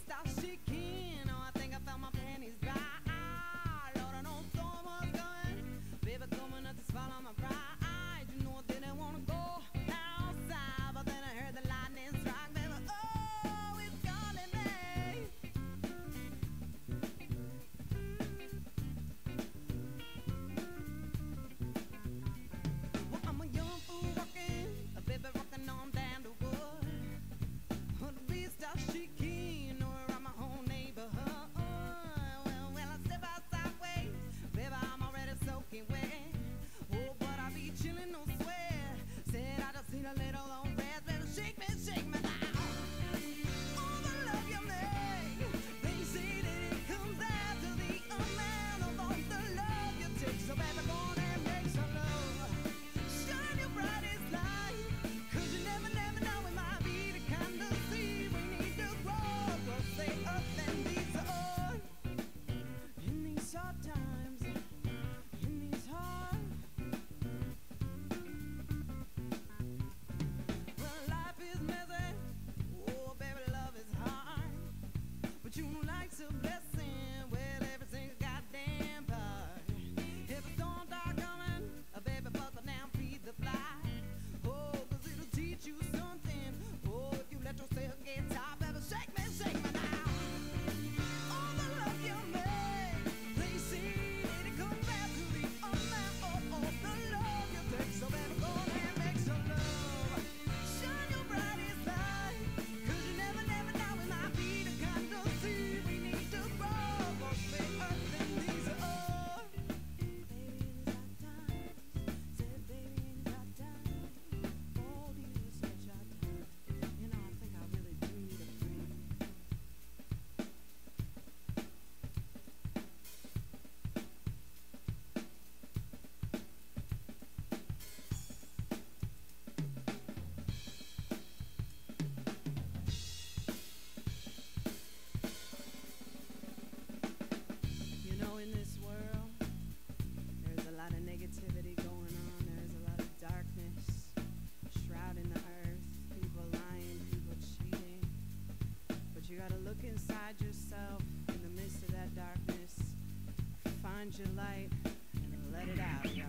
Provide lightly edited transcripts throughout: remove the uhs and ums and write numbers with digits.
start shaking. Oh, I think I found my panties dry. Lord, I know someone's coming. Baby, coming up to swallow my pride. You know I didn't want to go outside, but then I heard the lightning strike. Baby, oh, it's calling me. Well, I'm a young fool walking, a baby rocking on down the wood. The beat starts shaking around my whole neighborhood. Well, I step outside way, baby, I'm already soaking wet. Oh, but I be chilling, no sweat. Said I just need a little on rest. Baby, shake me now. All the love you make, they say that it comes down to the amount of all the love you take. So baby, go on and make some love. Shine your brightest light, 'cause you never know, it might be the kind of seed we need to grow. We'll stay up and be so on. In these hard times, in these hard. Well, life is messy. Oh, baby, love is hard. But you know life's a blessing. Well, everything's goddamn part. If a storm start coming, a baby buckle down, feed the fly. Oh, 'cause it'll teach you something. Oh, if you let yourself get tired, baby, shake me now. All the love you make, they say that it comes back to the amount of all the love you take. So baby, go on and make some love. Shine your brightest light, 'cause you never know, it might be the kind of seed we need to grow. We'll stay up in these hard. Baby, in these hard times, said baby, in these hard times. Oh, these are such hard times. You know, I think I really do need a friend. You know, in this world, there's a lot of negativity going on. There's a lot of darkness shrouding the earth. People lying, people cheating. But you gotta look inside yourself in the midst of that darkness. Find your light and let it out, y'all.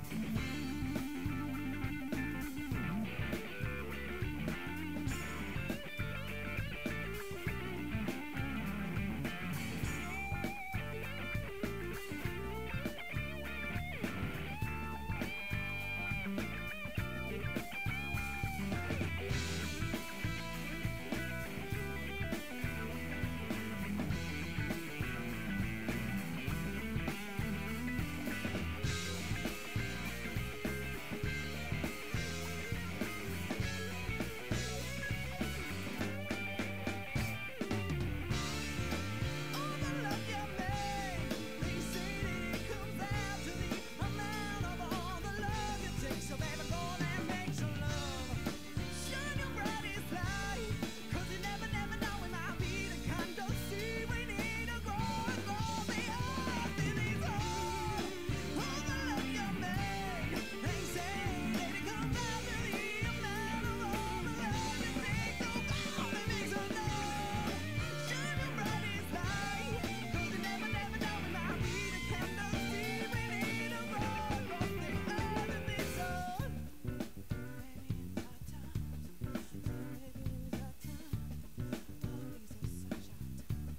All the love you make, they say that it comes down to the amount of all the love you take. So baby, go on and make some love. Shine your brightest light, 'cause you never know, it might be the kind of seed we need to grow the earth in these hard. All the love you make, they say that it comes down to the amount of all the love you take. So go on and make some love. Shine your brightest light, 'cause you never know, it might be the kind of seed we need to grow the earth in these hard. Baby, in these hard times, baby, in these hard times. Oh, these are such hard times.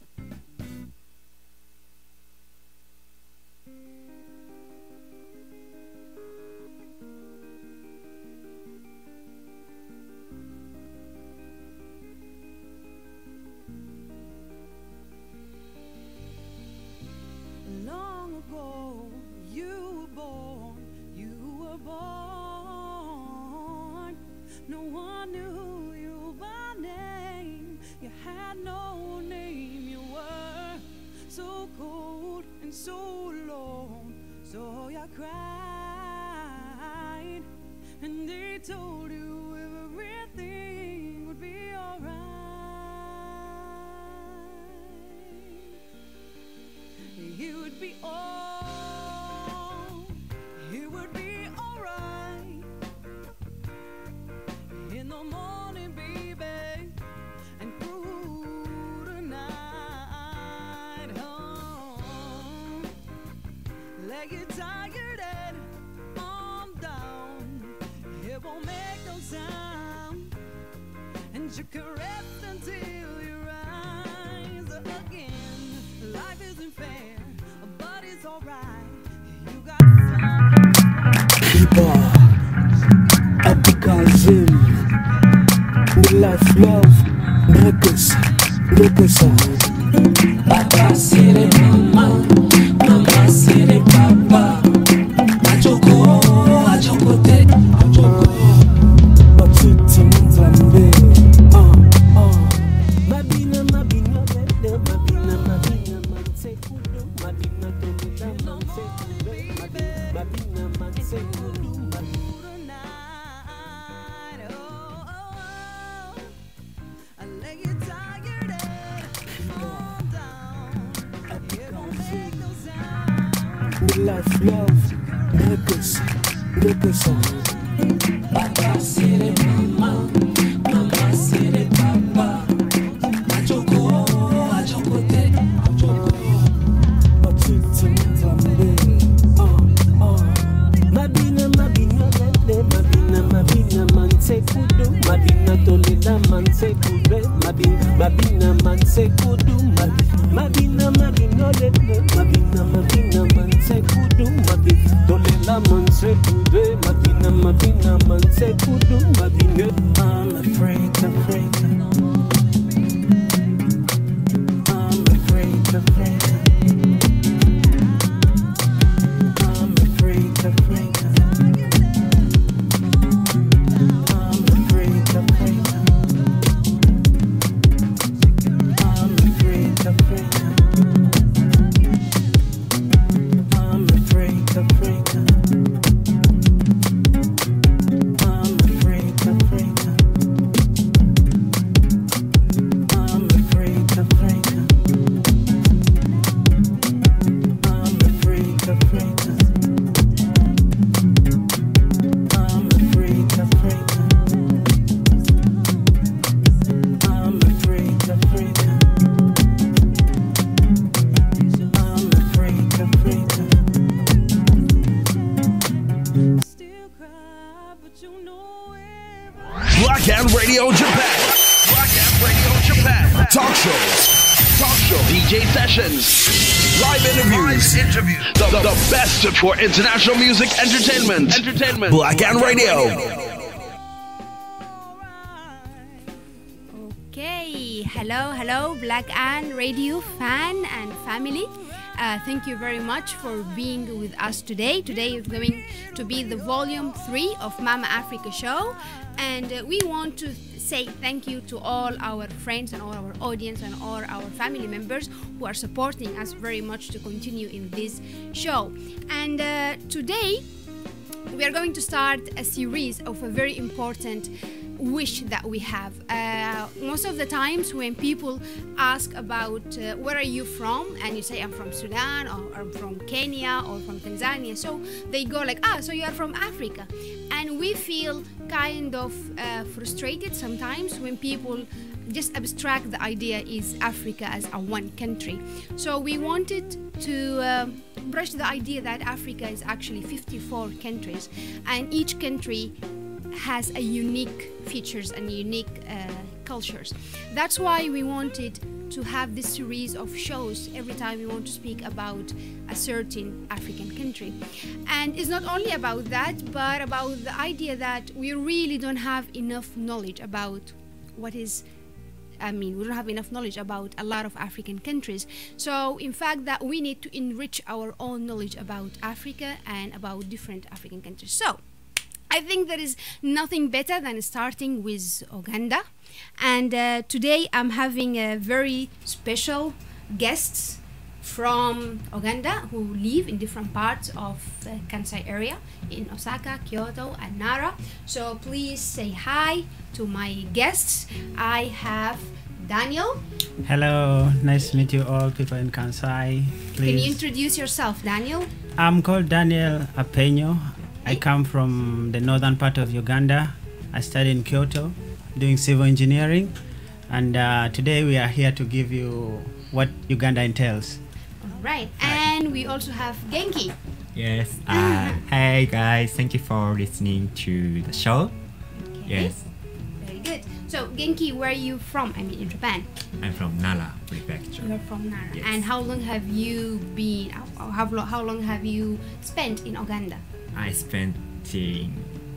Long ago, you were born. No one knew you by name. You had no name. You were so cold and so alone. So you cried, and they told you everything would be alright. It would be it would be alright in the morning, baby, and through the night. Won't you caress until you rise again? Life isn't fair, but it's alright. You got People, ethical zim. We life love, breakers on. Papa sire mama, mama sire papa. Ajoko te, Matiti Mzambe. Mabina, manse kudu. Mabina tolita, manse kudu. Mabina, manse kudu. Life, love, breakers on. Papa sire mama, mama sire papa. Ajoko te, Matiti Mzambe. Mabina manse kudu. Mabina tolila manse kudu. Mabina manse kudu. Mabina lele. Mabina manse kudu. Mabina tolila manse kudu. Mabina manse kudu. Mabina. I'm afraid. Blackan Radio Japan. Blackan Radio Japan. Talk show, DJ sessions, live interviews. The best for international music entertainment. Blackan Radio. Okay, hello, Blackan Radio fan and family. Thank you very much for being with us today. Today is going to be the volume 3 of Mama Africa show, and we want to say thank you to all our friends and all our audience and all our family members who are supporting us very much to continue in this show. And today we are going to start a series of a very important wish that we have. Most of the times when people ask about where are you from, and you say I'm from Sudan, or I'm from Kenya, or from Tanzania, so they go like, so you are from Africa. And we feel kind of frustrated sometimes when people just abstract the idea is Africa as a one country. So we wanted to brush the idea that Africa is actually 54 countries, and each country has a unique features and unique cultures. That's why we wanted to have this series of shows every time we want to speak about a certain African country. And it's not only about that, but about the idea that we really don't have enough knowledge about we don't have enough knowledge about a lot of African countries. So in fact that we need to enrich our own knowledge about Africa and about different African countries. So I think there is nothing better than starting with Uganda. And today I'm having a very special guests from Uganda who live in different parts of the Kansai area in Osaka, Kyoto, and Nara. So please say hi to my guests. I have Daniel. Hello, nice to meet you all people in Kansai. Please. Can you introduce yourself, Daniel? I'm called Daniel Apenyo. I come from the northern part of Uganda. I study in Kyoto doing civil engineering, and today we are here to give you what Uganda entails. All right, and we also have Genki. Yes. Hey guys, thank you for listening to the show. Okay. Yes. Very good. So Genki, where are you from? I mean, in Japan. I'm from Nara Prefecture. You're from Nara. Yes. And how long have you been? How long have you spent in Uganda? I spent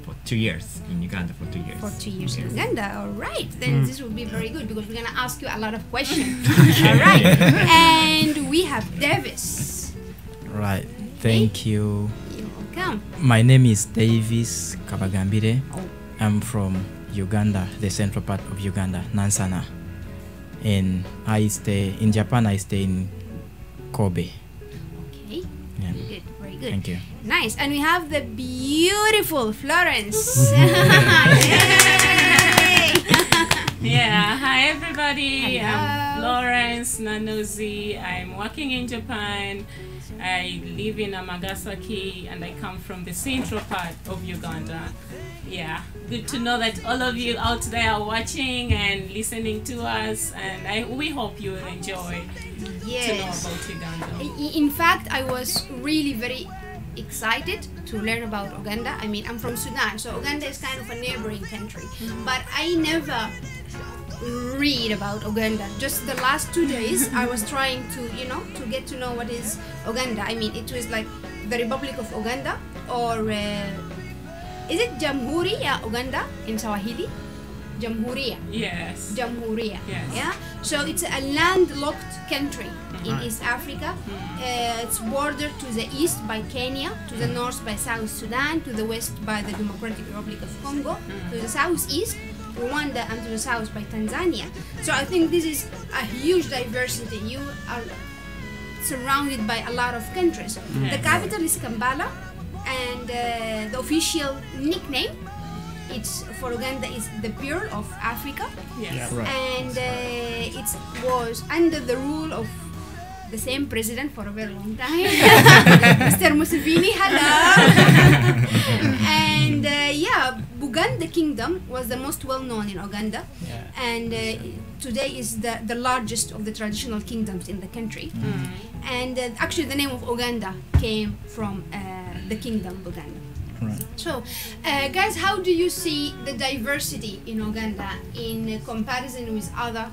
for 2 years in Uganda for 2 years. For 2 years in Yes. Uganda. All right. Then this will be very good because we're gonna ask you a lot of questions. All right. And we have Davis. Right. Thank you. You're welcome. My name is Davis Kabagambire. Oh. I'm from Uganda, the central part of Uganda, Nansana. And I stay in Japan. I stay in Kobe. Okay. Yeah. Very good. Very good. Thank you. Nice. And we have the beautiful Florence. Yay! Yeah, hi everybody. Hello. I'm Florence Nanozi. I'm working in Japan. I live in Amagasaki and I come from the central part of Uganda. Yeah, good to know that all of you out there are watching and listening to us, and we hope you will enjoy to know Yes. about Uganda. In fact, I was really very excited to learn about Uganda. I mean, I'm from Sudan, so Uganda is kind of a neighboring country. But I never read about Uganda. Just the last 2 days, I was trying to, to get to know what is Uganda. I mean, it was like the Republic of Uganda, or is it Jamhuriya Uganda in Swahili? Jamhuriya. Yes. Jamhuriya. Yes. Yeah. So it's a landlocked country in East Africa. It's bordered to the east by Kenya, to the north by South Sudan, to the west by the Democratic Republic of Congo, to the southeast Rwanda, and to the south by Tanzania. So I think this is a huge diversity. You are surrounded by a lot of countries. The capital is Kampala, and the official nickname for Uganda is the Pearl of Africa. Yes. And it was under the rule of the same president for a very long time, Mr. Museveni. Hello. And Buganda Kingdom was the most well known in Uganda, and today is the largest of the traditional kingdoms in the country. And actually, the name of Uganda came from the kingdom Buganda. Right. So, guys, how do you see the diversity in Uganda in comparison with other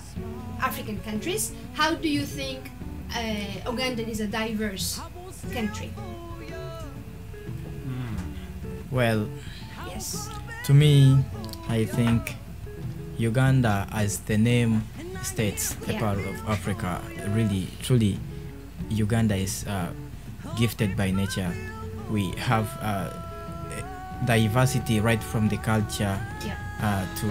African countries? How do you think Uganda is a diverse country? Well, Yes. to me, I think Uganda, as the name states, a Yeah. part of Africa, really, truly, Uganda is gifted by nature. We have diversity right from the culture to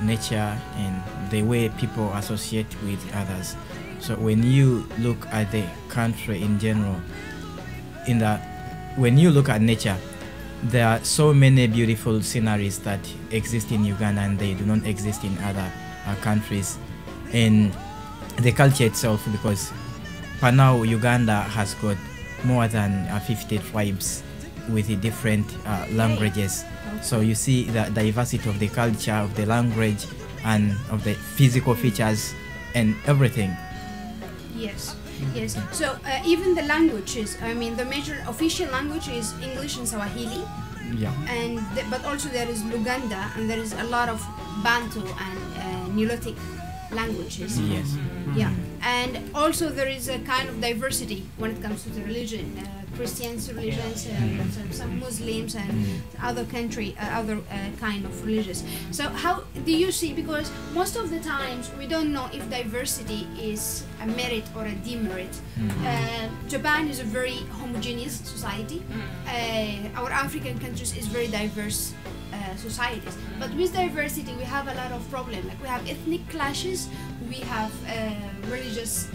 nature and the way people associate with others. So when you look at the country in general, when you look at nature, there are so many beautiful sceneries that exist in Uganda and they do not exist in other countries. And the culture itself, because for now Uganda has got more than 50 tribes with the different languages. So you see the diversity of the culture, of the language, and of the physical features and everything. Yes. Yes. So even the languages. I mean, the major official language is English and Swahili. Yeah. And but also there is Luganda, and there is a lot of Bantu and Nilotic languages. Yes. Yeah, and also there is a kind of diversity when it comes to the religion. Christians religions, some Muslims, and other kind of religions. So how do you see? Because most of the times we don't know if diversity is a merit or a demerit. Japan is a very homogeneous society. Our African countries is very diverse societies. But with diversity, we have a lot of problems. Like we have ethnic clashes, we have religious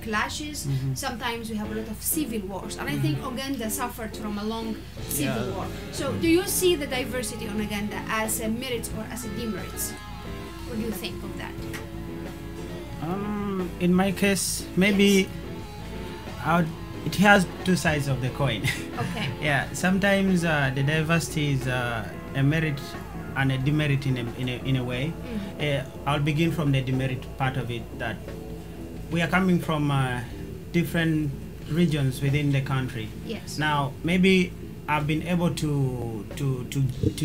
clashes. Sometimes we have a lot of civil wars, and I think Uganda suffered from a long civil war. So do you see the diversity on Uganda as a merit or as a demerit? What do you think of that? In my case, maybe it has two sides of the coin. Okay. Yeah, sometimes the diversity is a merit and a demerit in a way. I'll begin from the demerit part of it, that we are coming from different regions within the country. Yes. Now, maybe I've been able to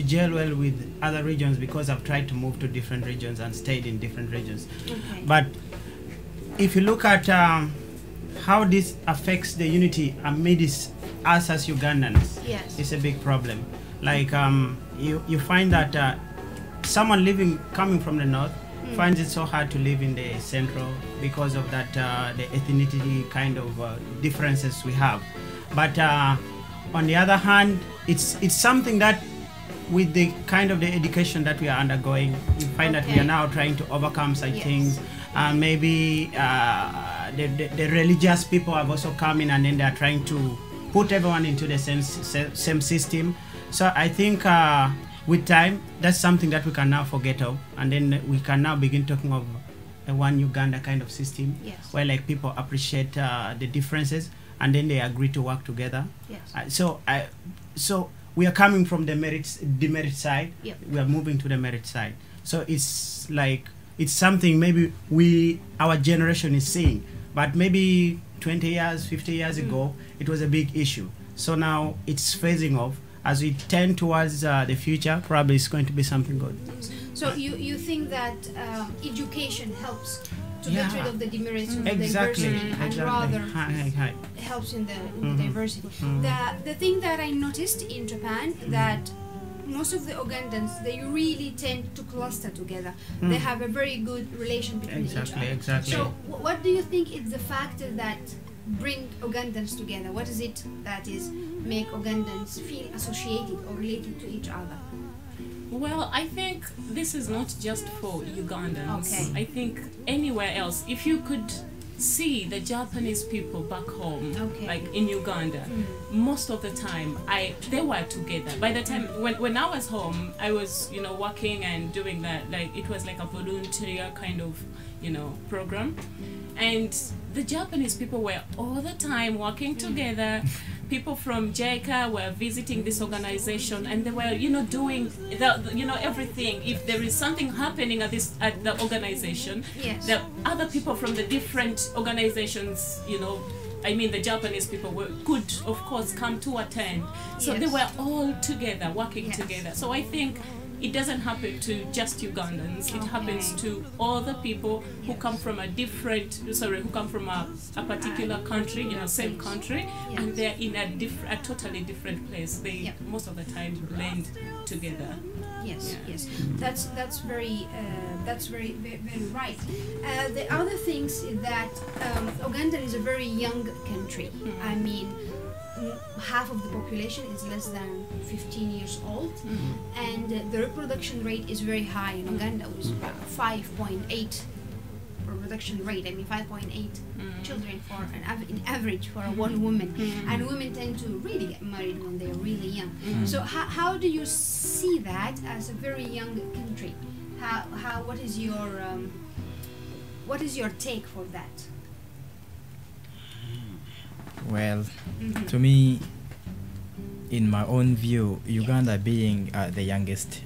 gel well with other regions because I've tried to move to different regions and stayed in different regions. Okay. But if you look at how this affects the unity amidst us as Ugandans, Yes. it's a big problem. Like you find that someone coming from the north finds it so hard to live in the central because of that the ethnicity kind of differences we have. But on the other hand, it's something that with the kind of the education that we are undergoing, you find that we Okay. are now trying to overcome such Yes. things. Maybe the religious people have also come in, and then they are trying to put everyone into the same system. So I think with time, that's something that we can now forget of, and then we can now begin talking of a one Uganda kind of system, Yes. where like people appreciate the differences, and then they agree to work together. Yes. So we are coming from the demerit side. Yep. We are moving to the merit side. So it's like it's something maybe our generation is seeing, but maybe 20 years, 50 years ago, it was a big issue. So now it's phasing off. As we tend towards the future, probably it's going to be something good. So you think that education helps to Yeah. get rid of the demerits of Exactly. diversity and rather Hi. helps in the diversity. The thing that I noticed in Japan that most of the Ugandans, they really tend to cluster together. They have a very good relation between each other. Exactly. So what do you think is the factor that bring Ugandans together? What is it that is make Ugandans feel associated or related to each other? Well, I think this is not just for Ugandans. Okay. I think anywhere else, if you could see the Japanese people back home, Okay. like in Uganda, most of the time they were together. By the time when I was home, I was working and doing that, like it was like a volunteer kind of program, and the Japanese people were all the time working together. People from JICA were visiting this organization, and they were doing everything. If there is something happening at the organization, Yes. the other people from the different organizations, the Japanese people could of course come to attend. So they Yes. were all together, working Yes. together. So I think it doesn't happen to just Ugandans. It happens to all the people who come from a particular country, same country, and they're in a totally different place. They Yep. most of the time blend together. Yes, yes, that's very very right. The other things is that Uganda is a very young country. I mean, half of the population is less than 15 years old, and the reproduction rate is very high in Uganda, with 5.8 reproduction rate. I mean, 5.8 children for in average for one woman, and women tend to really get married when they're really young. So how do you see that as a very young country? What is your take for that? Well, to me, in my own view, Uganda being the youngest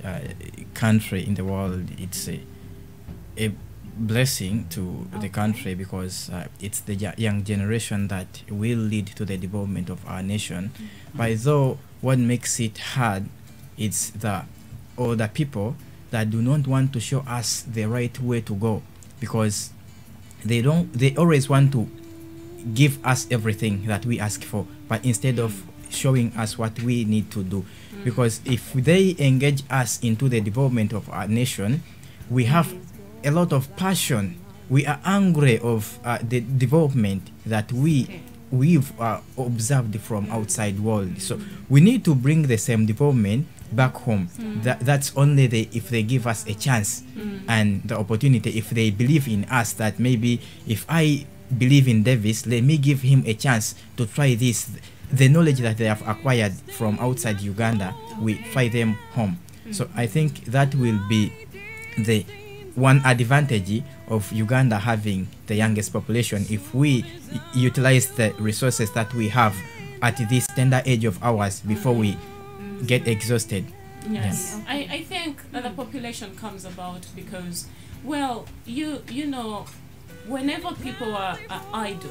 country in the world, it's a blessing to the country, because it's the young generation that will lead to the development of our nation. But though what makes it hard, it's the older people that do not want to show us the right way to go, because they always want to give us everything that we ask for, but instead of showing us what we need to do. Because if they engage us into the development of our nation, we have a lot of passion. We are angry of the development that we've observed from outside world. So we need to bring the same development back home. That's only if they give us a chance and the opportunity. If they believe in us, that maybe if I believe in Davis, let me give him a chance to try this. The knowledge that they have acquired from outside Uganda, we fly them home. So I think that will be the one advantage of Uganda having the youngest population, if we utilize the resources that we have at this tender age of ours before we get exhausted. Yes, I think that the population comes about because, well, you know, whenever people are idle,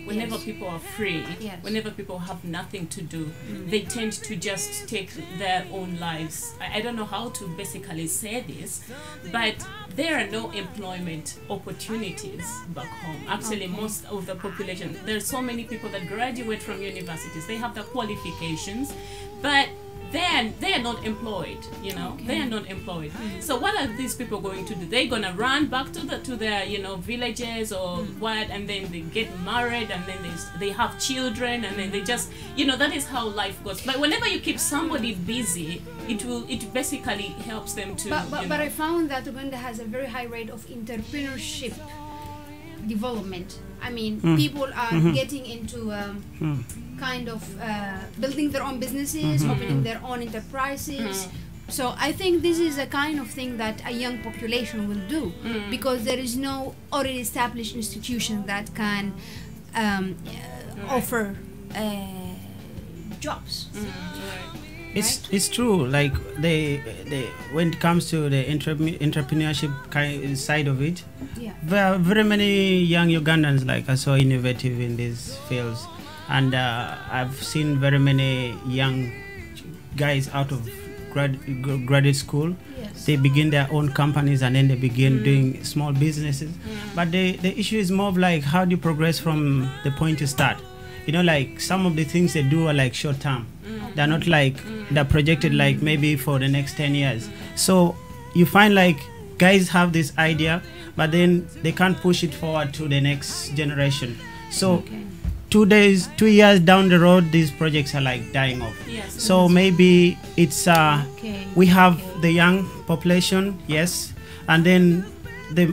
whenever Yes. people are free, Yes. whenever people have nothing to do, they tend to just take their own lives. I don't know how to basically say this, but there are no employment opportunities back home. Actually, most of the population, there's so many people that graduate from universities, they have the qualifications, but they are not employed, you know. They are not employed. So what are these people going to do? They're gonna run back to their villages or what, and then they get married, and then they have children, and then they just, that is how life goes. But whenever you keep somebody busy, it basically helps them to. But I found that Uganda has a very high rate of entrepreneurship development. I mean, people are getting into kind of building their own businesses, opening their own enterprises. So I think this is a kind of thing that a young population will do, because there is no already established institution that can offer jobs. It's true. Like they when it comes to the entrepreneurship side of it, Yeah. there are very many young Ugandans like are so innovative in these fields, and I've seen very many young guys out of graduate school. Yes. They begin their own companies, and then they begin doing small businesses. But the issue is more of like, how do you progress from the point you start? Like some of the things they do are like short term. They're not like, they're projected like maybe for the next 10 years. So you find like guys have this idea, but then they can't push it forward to the next generation. So 2 years down the road, these projects are like dying off. Yes. So maybe it's we have the young population, yes, and then the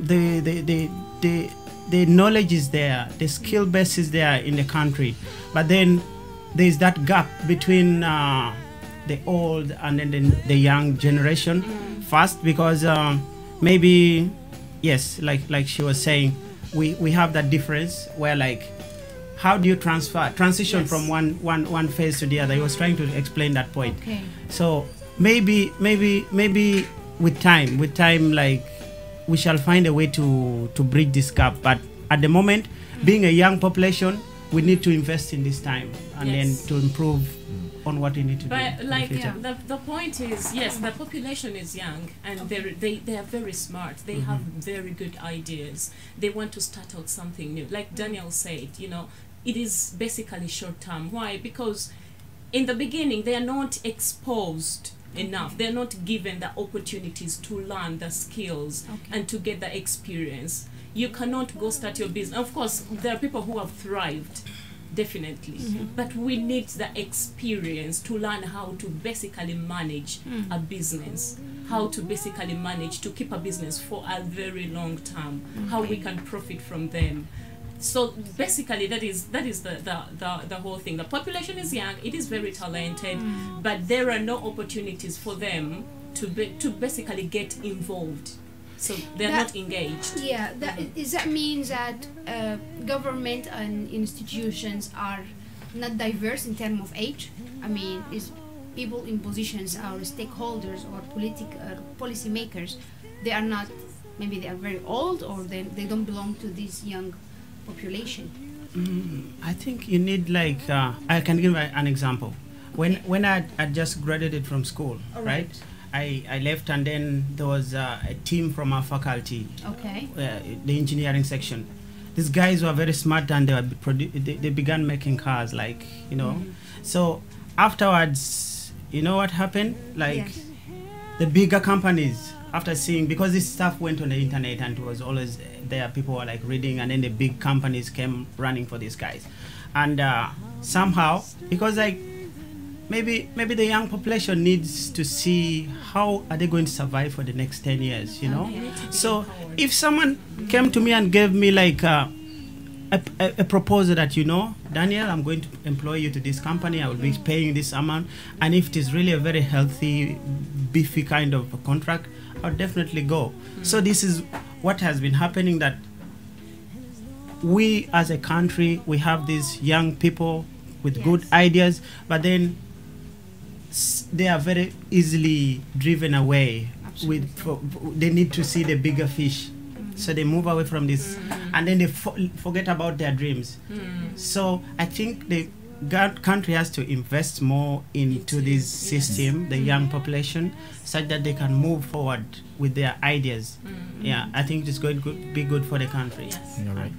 knowledge is there, the skill base is there in the country, but then there's that gap between the old and then the young generation first, because maybe, yes, like she was saying, we have that difference where like, how do you transition from one phase to the other? He was trying to explain that point. Okay. So maybe with time, like we shall find a way to bridge this gap. But at the moment, being a young population, we need to invest in this time and then to improve on what we need to do. But like, in the future. the point is, yes, the population is young, and they are very smart. They have very good ideas. They want to start out something new. Like Daniel said, it is basically short term. Why? Because in the beginning, they are not exposed enough. They're not given the opportunities to learn the skills and to get the experience. You cannot go start your business. Of course, there are people who have thrived, definitely, but we need the experience to learn how to basically manage a business, how to basically manage to keep a business for a very long time, how we can profit from them. So basically, that is the whole thing. The population is young, it is very talented, but there are no opportunities for them to basically get involved. So they're not engaged. Yeah, that means that government and institutions are not diverse in terms of age. I mean, is people in positions or stakeholders or policy makers, they are not, maybe they are very old, or they don't belong to this young population. I think you need like I can give an example. When I just graduated from school, right? I left, and then there was a team from our faculty, the engineering section. These guys were very smart, and they began making cars, like, So afterwards, you know what happened? Like the bigger companies, after seeing, because this stuff went on the internet and it was always there, people were like reading, and then the big companies came running for these guys. And somehow, because like, maybe the young population needs to see how are they going to survive for the next 10 years, So if someone came to me and gave me like a proposal that, Daniel, I'm going to employ you to this company, I will be paying this amount, and if it is really a very healthy, beefy kind of a contract, I'll definitely go. So this is what has been happening, that we as a country, we have these young people with good ideas, but then they are very easily driven away. They need to see the bigger fish So they move away from this, and then they forget about their dreams. So I think the country has to invest more into this system, the young population, such that they can move forward with their ideas. Yeah, I think it's going to be good for the country. Yes. You're right.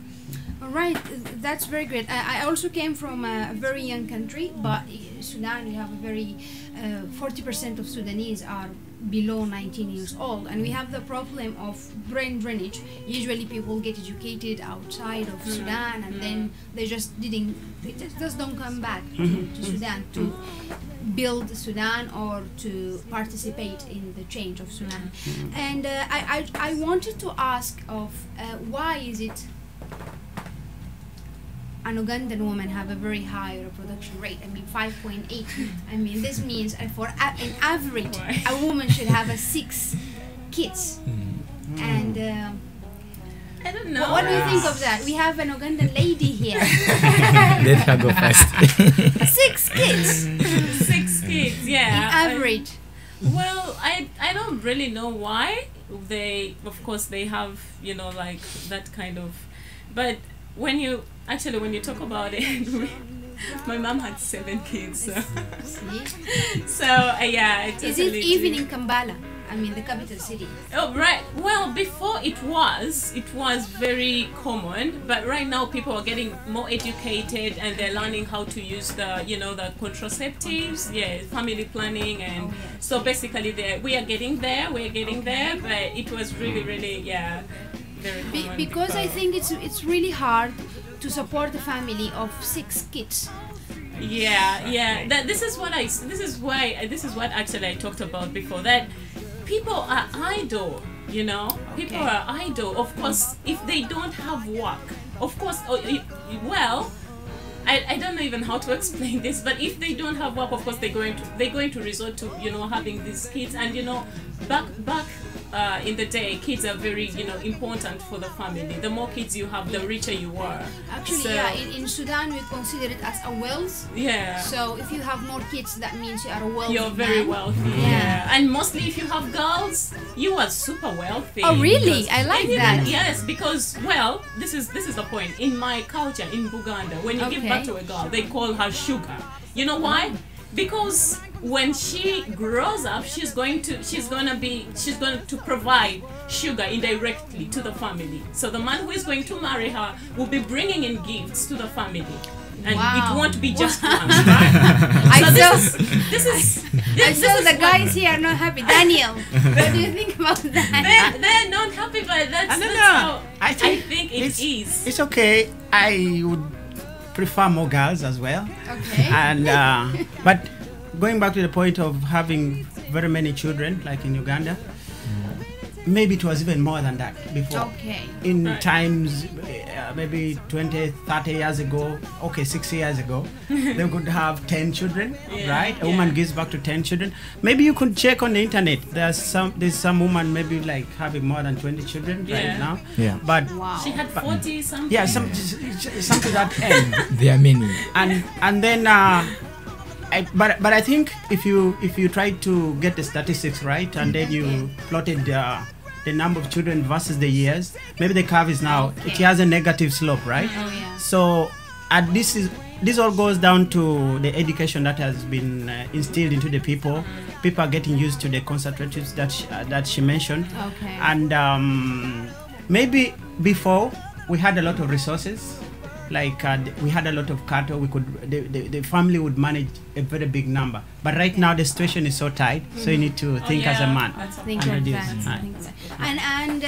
All right, that's very great. I also came from a very young country, but Sudan, we have a very 40% of Sudanese are below 19 years old, and we have the problem of brain drainage. Usually people get educated outside of Sudan, and then they just don't come back to Sudan to build Sudan or to participate in the change of Sudan. And I wanted to ask of why is it an Ugandan woman have a very high reproduction rate? I mean, 5.8. I mean, this means for an average, a woman should have 6 kids. And I don't know. what do you think of that? We have an Ugandan lady here. Let her go first. 6 kids. 6 kids, yeah. In average. Well, I don't really know why they, of course, they have, you know, like that kind of, but when you talk about it, my mom had 7 kids, so yeah. I Is totally it even do. in Kampala? I mean, the capital city. Oh, right. Well, before it was very common, but right now people are getting more educated and they're learning how to use the, you know, the contraceptives, family planning, and so basically we are getting there, but it was really, very common. Because I think it's really hard to support a family of 6 kids. This is what actually I talked about before, that people are idle, you know. People are idle. Of course, if they don't have work, of course, well, I don't know even how to explain this, but if they don't have work, of course they're going to resort to, you know, having these kids. And you know, back in the day, kids are very, you know, important for the family. The more kids you have, the richer you are. Actually, So- in Sudan we consider it as a wealth. Yeah. So if you have more kids, that means you are a wealthy You're very man. wealthy. Yeah. And mostly if you have girls, you are super wealthy. Oh, really? Because- I like and even- that. Yes, because, well, this is the point. In my culture, in Buganda, when you give Okay. birth to a girl, they call her sugar. You know why? Because when she grows up, she's going to provide sugar indirectly to the family. So the man who is going to marry her will be bringing in gifts to the family. And Wow. it won't be just one, right? So this is I saw the what- guys here are not happy. Daniel, what do you think about that? they're not happy, but that's I don't how know. I think it it's, is. It's okay. I would prefer more girls as well. Okay. And but going back to the point of having very many children, like in Uganda, maybe it was even more than that before. Okay. In Right. times, maybe 20, 30 years ago, 6 years ago, they could have 10 children, Yeah, right? A yeah. woman gives back to 10 children. Maybe you could check on the internet. There's some woman maybe like having more than 20 children Yeah. right now. Yeah. But Wow. She had 40 something. yeah, some to that end. There are many. And then but I think if you try to get the statistics right and then you plotted the number of children versus the years, maybe the curve is now it has a negative slope, right? Oh yeah. So this all goes down to the education that has been instilled into the people. People are getting used to the contraceptives that she mentioned. Okay. And maybe before we had a lot of resources, like we had a lot of cattle. The family would manage a very big number. But right now the situation is so tight, so you need to think as a yeah. man. That's- Think and of reduce. that. Right. Think of that. And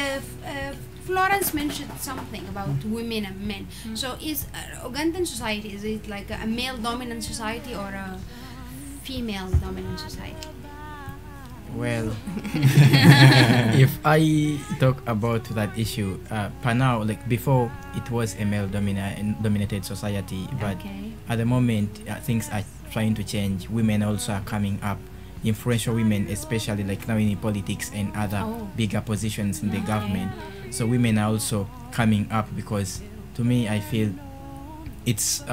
Florence mentioned something about women and men. So is Ugandan society, is it like a male dominant society or a female dominant society? Well, if I talk about that issue, per now, like before, it was a male dominated society, but Okay. at the moment, things are trying to change. Women also are coming up, influential women, especially like now in politics and other Oh. bigger positions in the Okay. government. So women are also coming up, because to me, I feel it's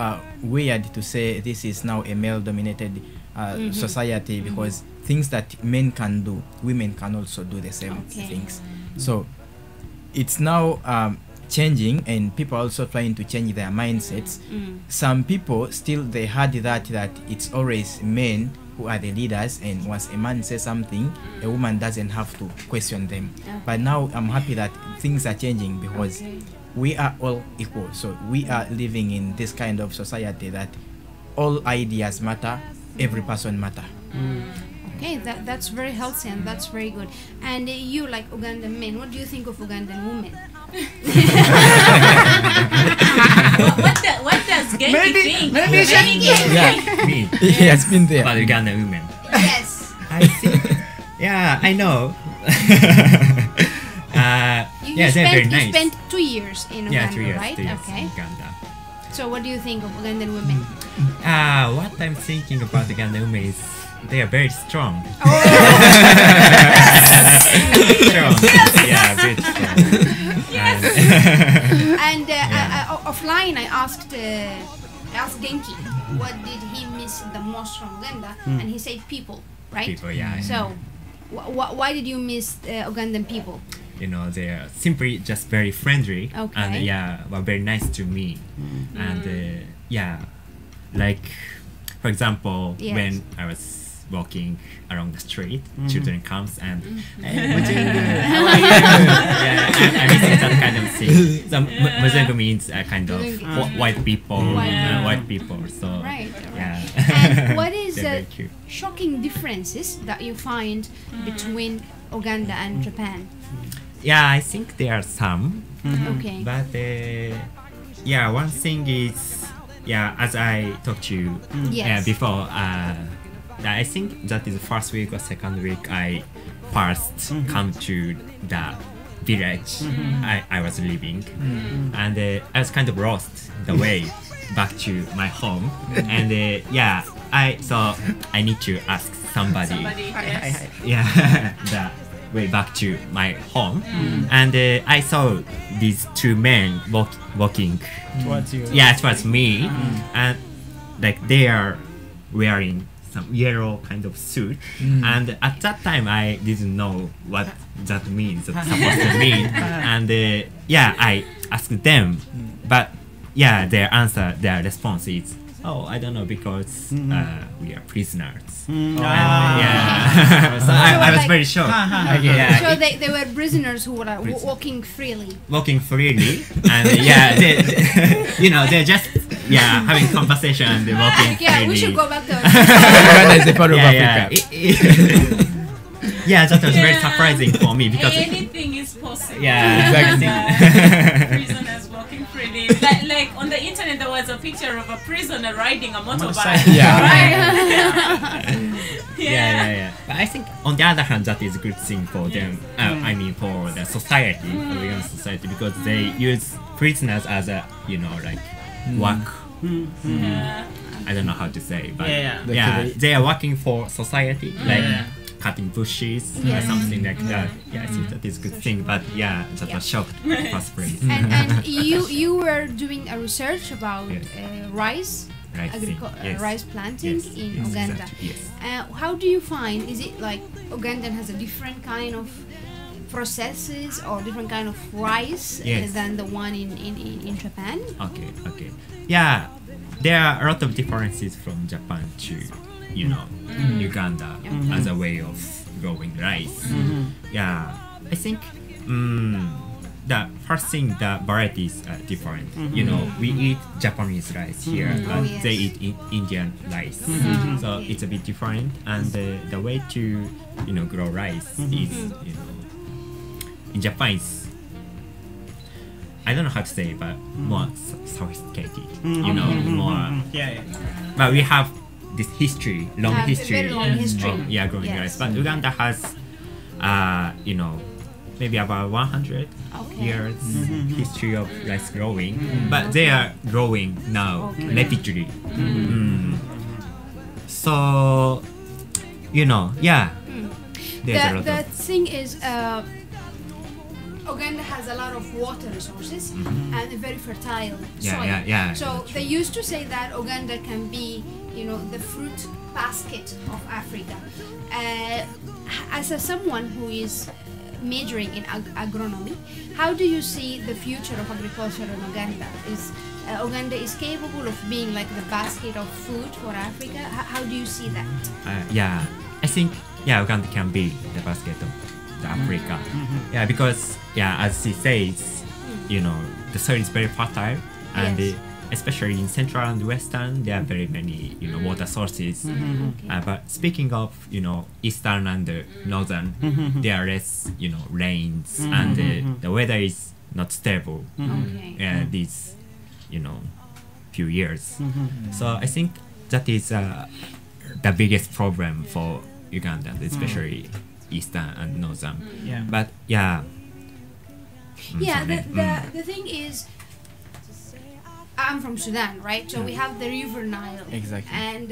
weird to say this is now a male dominated society, because things that men can do, women can also do the same Okay. things. So it's now changing, and people are also trying to change their mindsets. Some people still they had that it's always men who are the leaders, and once a man says something, a woman doesn't have to question them. But now I'm happy that things are changing, because we are all equal. So we are living in this kind of society that all ideas matter, every person matter. Okay, that's very healthy and that's very good. And you, like Ugandan men, what do you think of Ugandan women? What does Genki think? maybe Me. He has been there. About Ugandan women. Yes. I think, yeah, I know. You they're very nice. You spent 2 years in Uganda, Yeah, 2 years, right? 2 years Okay. in Uganda. So what do you think of Ugandan women? What I'm thinking about Ugandan women is they are very strong. Strong. Yeah, very strong. And offline, I asked Genki, what did he miss the most from Uganda? And he said people, right? People, yeah. So, why did you miss Ugandan people? You know, they are simply just very friendly. Okay. And were very nice to me. And like, for example, Yes. when I was walking along the street, children comes and hey, Mujungu, how are you? I miss that kind of thing. So Mujungu means kind of white people, white people. So Right. yeah. And what is They're the very cute. shocking differences that you find between Uganda and Japan? Yeah, I think there are some, Okay. but one thing is, as I talked to you Yes. before, I think that is the first week or second week I first come to the village I was living, and I was kind of lost the way back to my home, and I thought I need to ask somebody. Yes. The way back to my home, and I saw these two men walking Towards you. towards me, and like they are wearing some yellow kind of suit, and at that time I didn't know what that means, that's supposed to mean, and I asked them, but their response is, oh, I don't know, because we are prisoners. So I was like- very shocked. So they were prisoners who were walking freely. Walking freely, and they're just having conversation and they're walking Yeah, freely. we should go back to Uganda is a part of Africa. That was very surprising for me because Anything is possible. exactly. Prisoners walking freely. Like on the internet, there was a picture of a prisoner riding a motorbike. But I think on the other hand, that is a good thing for them. I mean, for the society, for the young society, because they use prisoners as a work. I don't know how to say, but they are working for society, like cutting bushes or something like that. I think that is a good thing, but that was shocked first place. And you were doing a research about rice, rice planting in Uganda. Exactly, yes. How do you find? Is it like Ugandan has a different kind of processes or different kind of rice than the one in Japan? Okay. There are a lot of differences from Japan to, Uganda as a way of growing rice. I think the first thing, the varieties are different. We eat Japanese rice here, but they eat Indian rice. So it's a bit different, and the way to, grow rice is, in Japan is, I don't know how to say, but more sophisticated. More. But we have this history, long history. Very long history. Of, growing rice. But Uganda has, maybe about 100 years history of rice growing. But they are growing now rapidly. So, there's a lot The of. thing is, Uganda has a lot of water resources and a very fertile soil. So they used to say that Uganda can be, the fruit basket of Africa. As someone who is majoring in agronomy. How do you see the future of agriculture in Uganda? Is Uganda is capable of being like the basket of food for Africa? How do you see that? Yeah, I think Uganda can be the basket of the Africa. Yeah, because as he says, the soil is very fertile, and Yes. especially in central and western, there are very many water sources. Okay. But speaking of eastern and northern, there are less rains, and the weather is not stable. Okay. These few years. So I think that is the biggest problem for Uganda, especially eastern and northern. Yeah. But Yeah, sorry. the thing is, I'm from Sudan, right? So we have the River Nile. Exactly. And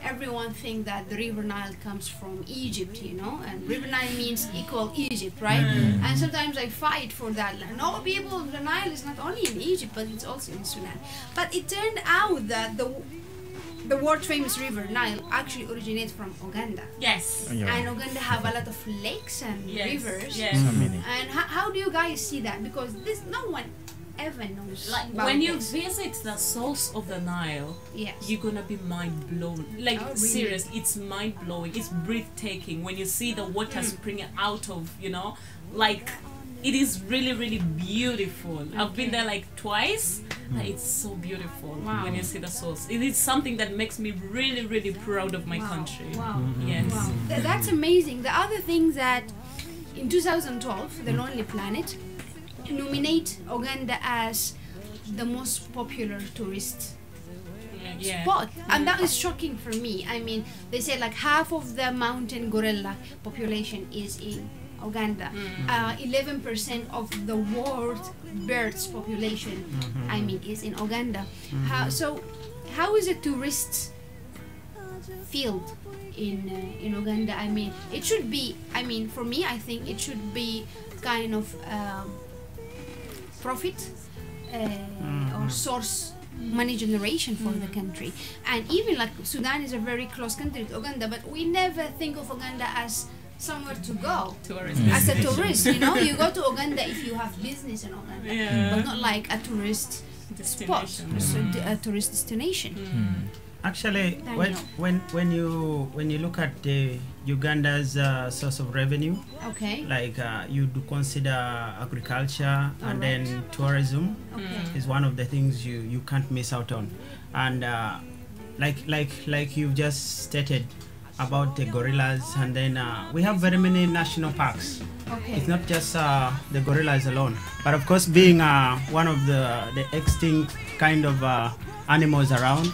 everyone think that the River Nile comes from Egypt, and River Nile means equal Egypt, right? And sometimes I fight for that. No, people, the Nile is not only in Egypt, but it's also in Sudan. But it turned out that the world famous River Nile actually originates from Uganda. Yes. Yeah. And Uganda have a lot of lakes and Yes. rivers. Yes. So many. And how do you guys see that? Because no one ever knows Like about when you this. visit the source of the Nile, Yes. you're gonna be mind blown. Like Oh, really? serious, it's mind blowing. It's breathtaking when you see the water springing out of, like it is really, really beautiful. I've been there like twice. Like, it's so beautiful Wow. when you see the source. It is something that makes me really, really proud of my country. Wow. Yes. Wow. That's amazing. The other thing that in 2012, The Lonely Planet nominate Uganda as the most popular tourist Yeah. spot, and that is shocking for me. I mean, they say like half of the mountain gorilla population is in Uganda. 11% of the world birds population, I mean, is in Uganda. How is a tourist field in Uganda? I mean, it should be. I mean, for me, I think it should be kind of profit or source money generation for the country. And even like Sudan is a very close country to Uganda, but we never think of Uganda as somewhere to go. Tourist. As a tourist, you go to Uganda if you have business in Uganda, Yeah. but not like a tourist spot, Destination. so a tourist destination. Actually, Daniel. when you look at Uganda's source of revenue, Okay. like you do consider agriculture and Alright. then tourism Okay. is one of the things you can't miss out on. And like you've just stated about the gorillas, and then we have very many national parks. Okay. It's not just the gorillas alone, but of course, being one of the extinct kind of animals around,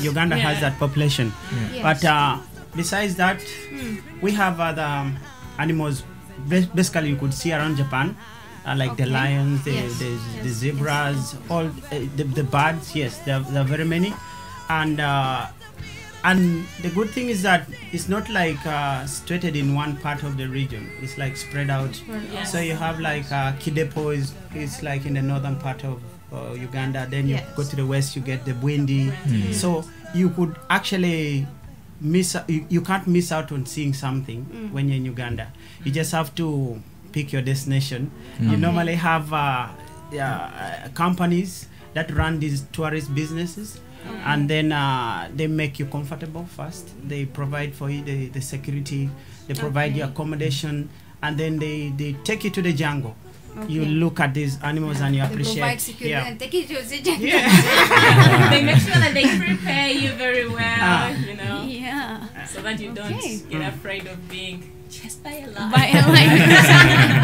Uganda has Yeah. that population. Yes. But besides that, we have other animals. Basically, you could see around Japan, like the Okay. lions, Yes. the zebras, all the birds. Yes, there are very many, and the good thing is that it's not like situated in one part of the region. It's like spread out. Yes. So you have like Kidepo is like in the northern part of Uganda. Then you Yes. go to the west, you get the Bwindi. So you could actually you can't miss out on seeing something when you're in Uganda. You just have to pick your destination. You normally have companies that run these tourist businesses. And then they make you comfortable first. They provide for you the security. They provide you accommodation, and then they take you to the jungle. You Okay. look at these animals and you They appreciate. provide security Yeah. and take it to the jungle. They make sure that they prepare you very well, Yeah. so that you don't Okay. get afraid of being chased by a lion. By a lion.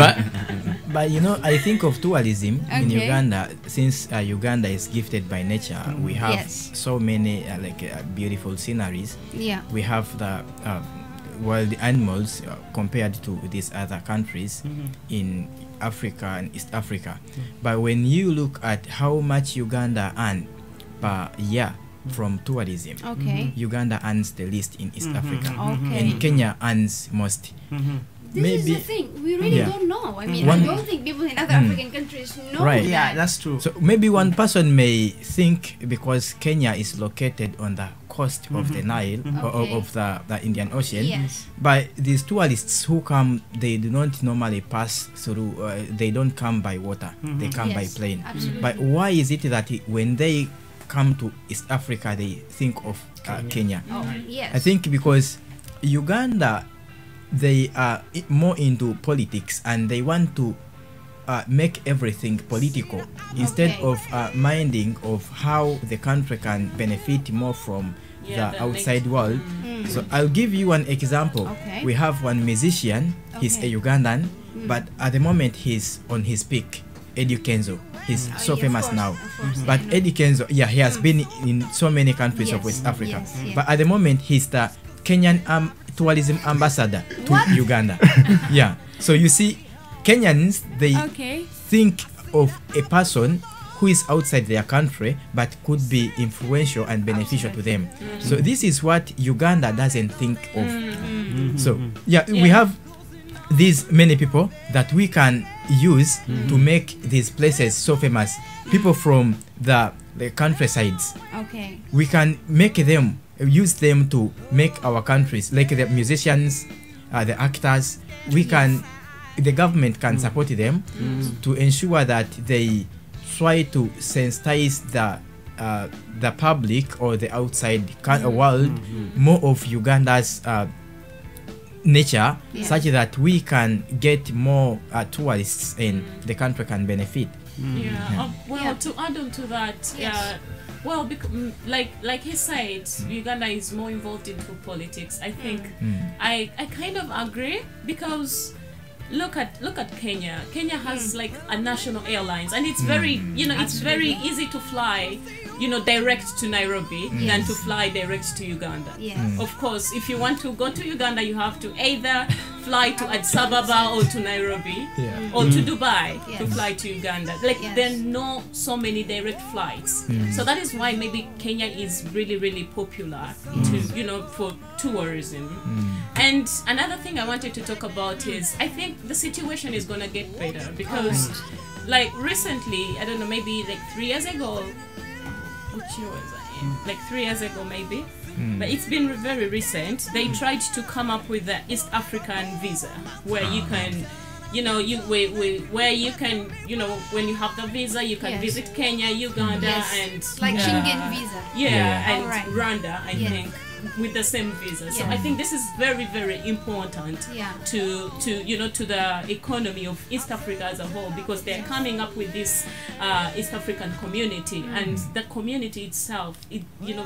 But I think of tourism in Okay. Uganda. Since Uganda is gifted by nature, we have Yes. so many beautiful sceneries. Yeah. We have the wild animals compared to these other countries in Africa and East Africa. But when you look at how much Uganda earn per year from tourism, Okay. Uganda earns the least in East Africa, Okay. and Kenya earns most. This is the thing. We really Yeah. don't know. I mean, One- I don't think people in other African countries know Right. Yeah, that. that's true. So maybe one person may think because Kenya is located on the coast of the Nile or Okay. of the Indian Ocean. Yes. But these tourists who come, they do not normally pass through. They don't come by water. They come by Yes, plane. absolutely. But why is it that when they come to East Africa, they think of Kenya? Oh, yes. I think because Uganda, they are more into politics and they want to make everything political instead Okay. of minding of how the country can benefit more from Yeah, the that outside makes- world. So I'll give you an example. Okay. We have one musician. He's a Okay. Ugandan, but at the moment he's on his peak. Eddie Kenzo. He's so yeah, of famous course, now. of course, But I know. Eddie Kenzo, yeah, he has been in so many countries of Yes, West Africa. yes, yes. But at the moment he's the Kenyan tourism ambassador to What? Uganda. Yeah. So you see, Kenyans, they Okay. think of a person who is outside their country but could be influential and beneficial to them. So this is what Uganda doesn't think of. So yeah, we have these many people that we can use to make these places so famous. People from the countrysides, Okay. we can make them, use them to make our countries, like the musicians, the actors. We can, the government can support them to ensure that they try to sensitize the public or the outside world more of Uganda's nature, Yeah. such that we can get more tourists and the country can benefit. Yeah. Well, Yeah. to add on to that, yeah. Well, like he said, Uganda is more involved into politics. I think I kind of agree because look at Kenya. Kenya has like a national airlines, and it's very it's very easy to fly direct to Nairobi than to fly direct to Uganda. Yes. Of course, if you want to go to Uganda, you have to either fly to Addis Ababa or to Nairobi or to Dubai to Yes. fly to Uganda. Like Yes. there are not so many direct flights. So that is why maybe Kenya is really, really popular to, for tourism. And another thing I wanted to talk about is I think the situation is gonna get better because like recently, I don't know, maybe like 3 years ago, which year was I in? Like 3 years ago maybe. But it's been very recent. They tried to come up with the East African visa where you can where you can, when you have the visa, you can Yes. visit Kenya, Uganda, Yes. and Like Schengen visa. and Alright. Rwanda, I Yeah. think, with the same visa. So Yeah. I think this is very, very important Yeah. to the economy of East Africa as a whole, because they're coming up with this East African community, and the community itself,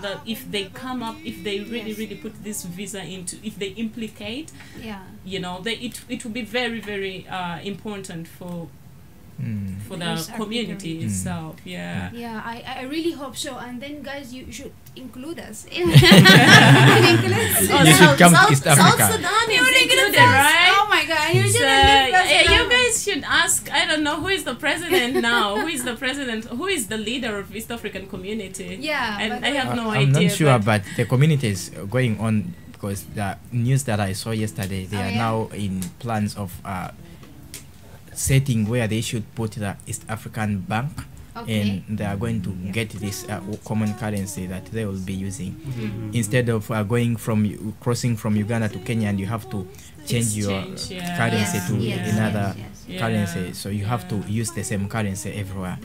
that if they come up, if they really, Yes. really put this visa into, if they implicate, Yeah. it will be very, very important for the East community African. itself. Yeah. Yeah, I really hope so. And then, guys, you should include us. Include us. You should come to East Africa. South Sudan is Include included, us. right? Oh my God! You So, should leave us you alone. guys should ask. I don't know who is the president now. Who is the president? Who is the leader of East African community? Yeah, and but I have no I'm idea. not sure, but the community is going on because the news that I saw yesterday, they Oh, are yeah? now in plans of setting where they should put the East African Bank, Okay. and they are going to get this common currency that they will be using instead of crossing from Uganda to Kenya, and you have to change your Exchange, yeah. currency Yes, to yes, another yes. currency. Yeah, So you have to use the same currency everywhere.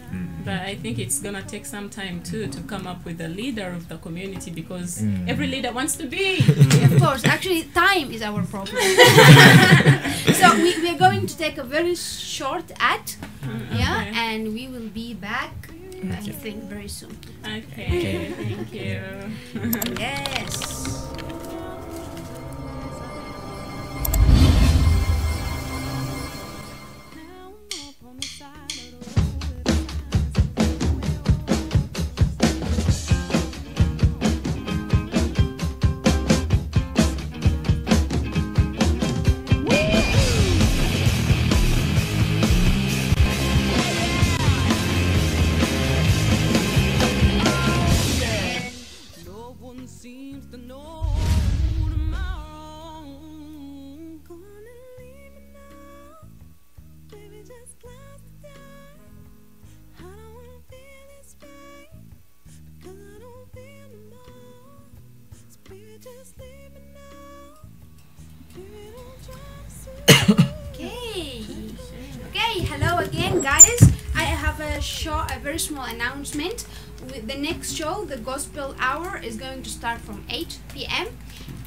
But I think it's gonna take some time too to come up with a leader of the community, because every leader wants to be. Of course, actually, time is our problem. So we are going to take a very short ad, yeah, Okay. and we will be back. I think very soon. Okay. Thank you. Yes. No one seems to know Just leave me now. If you don't try to see. Okay, hello again, guys. I have a very small announcement. With the next show, the Gospel Hour, is going to start from 8 p.m.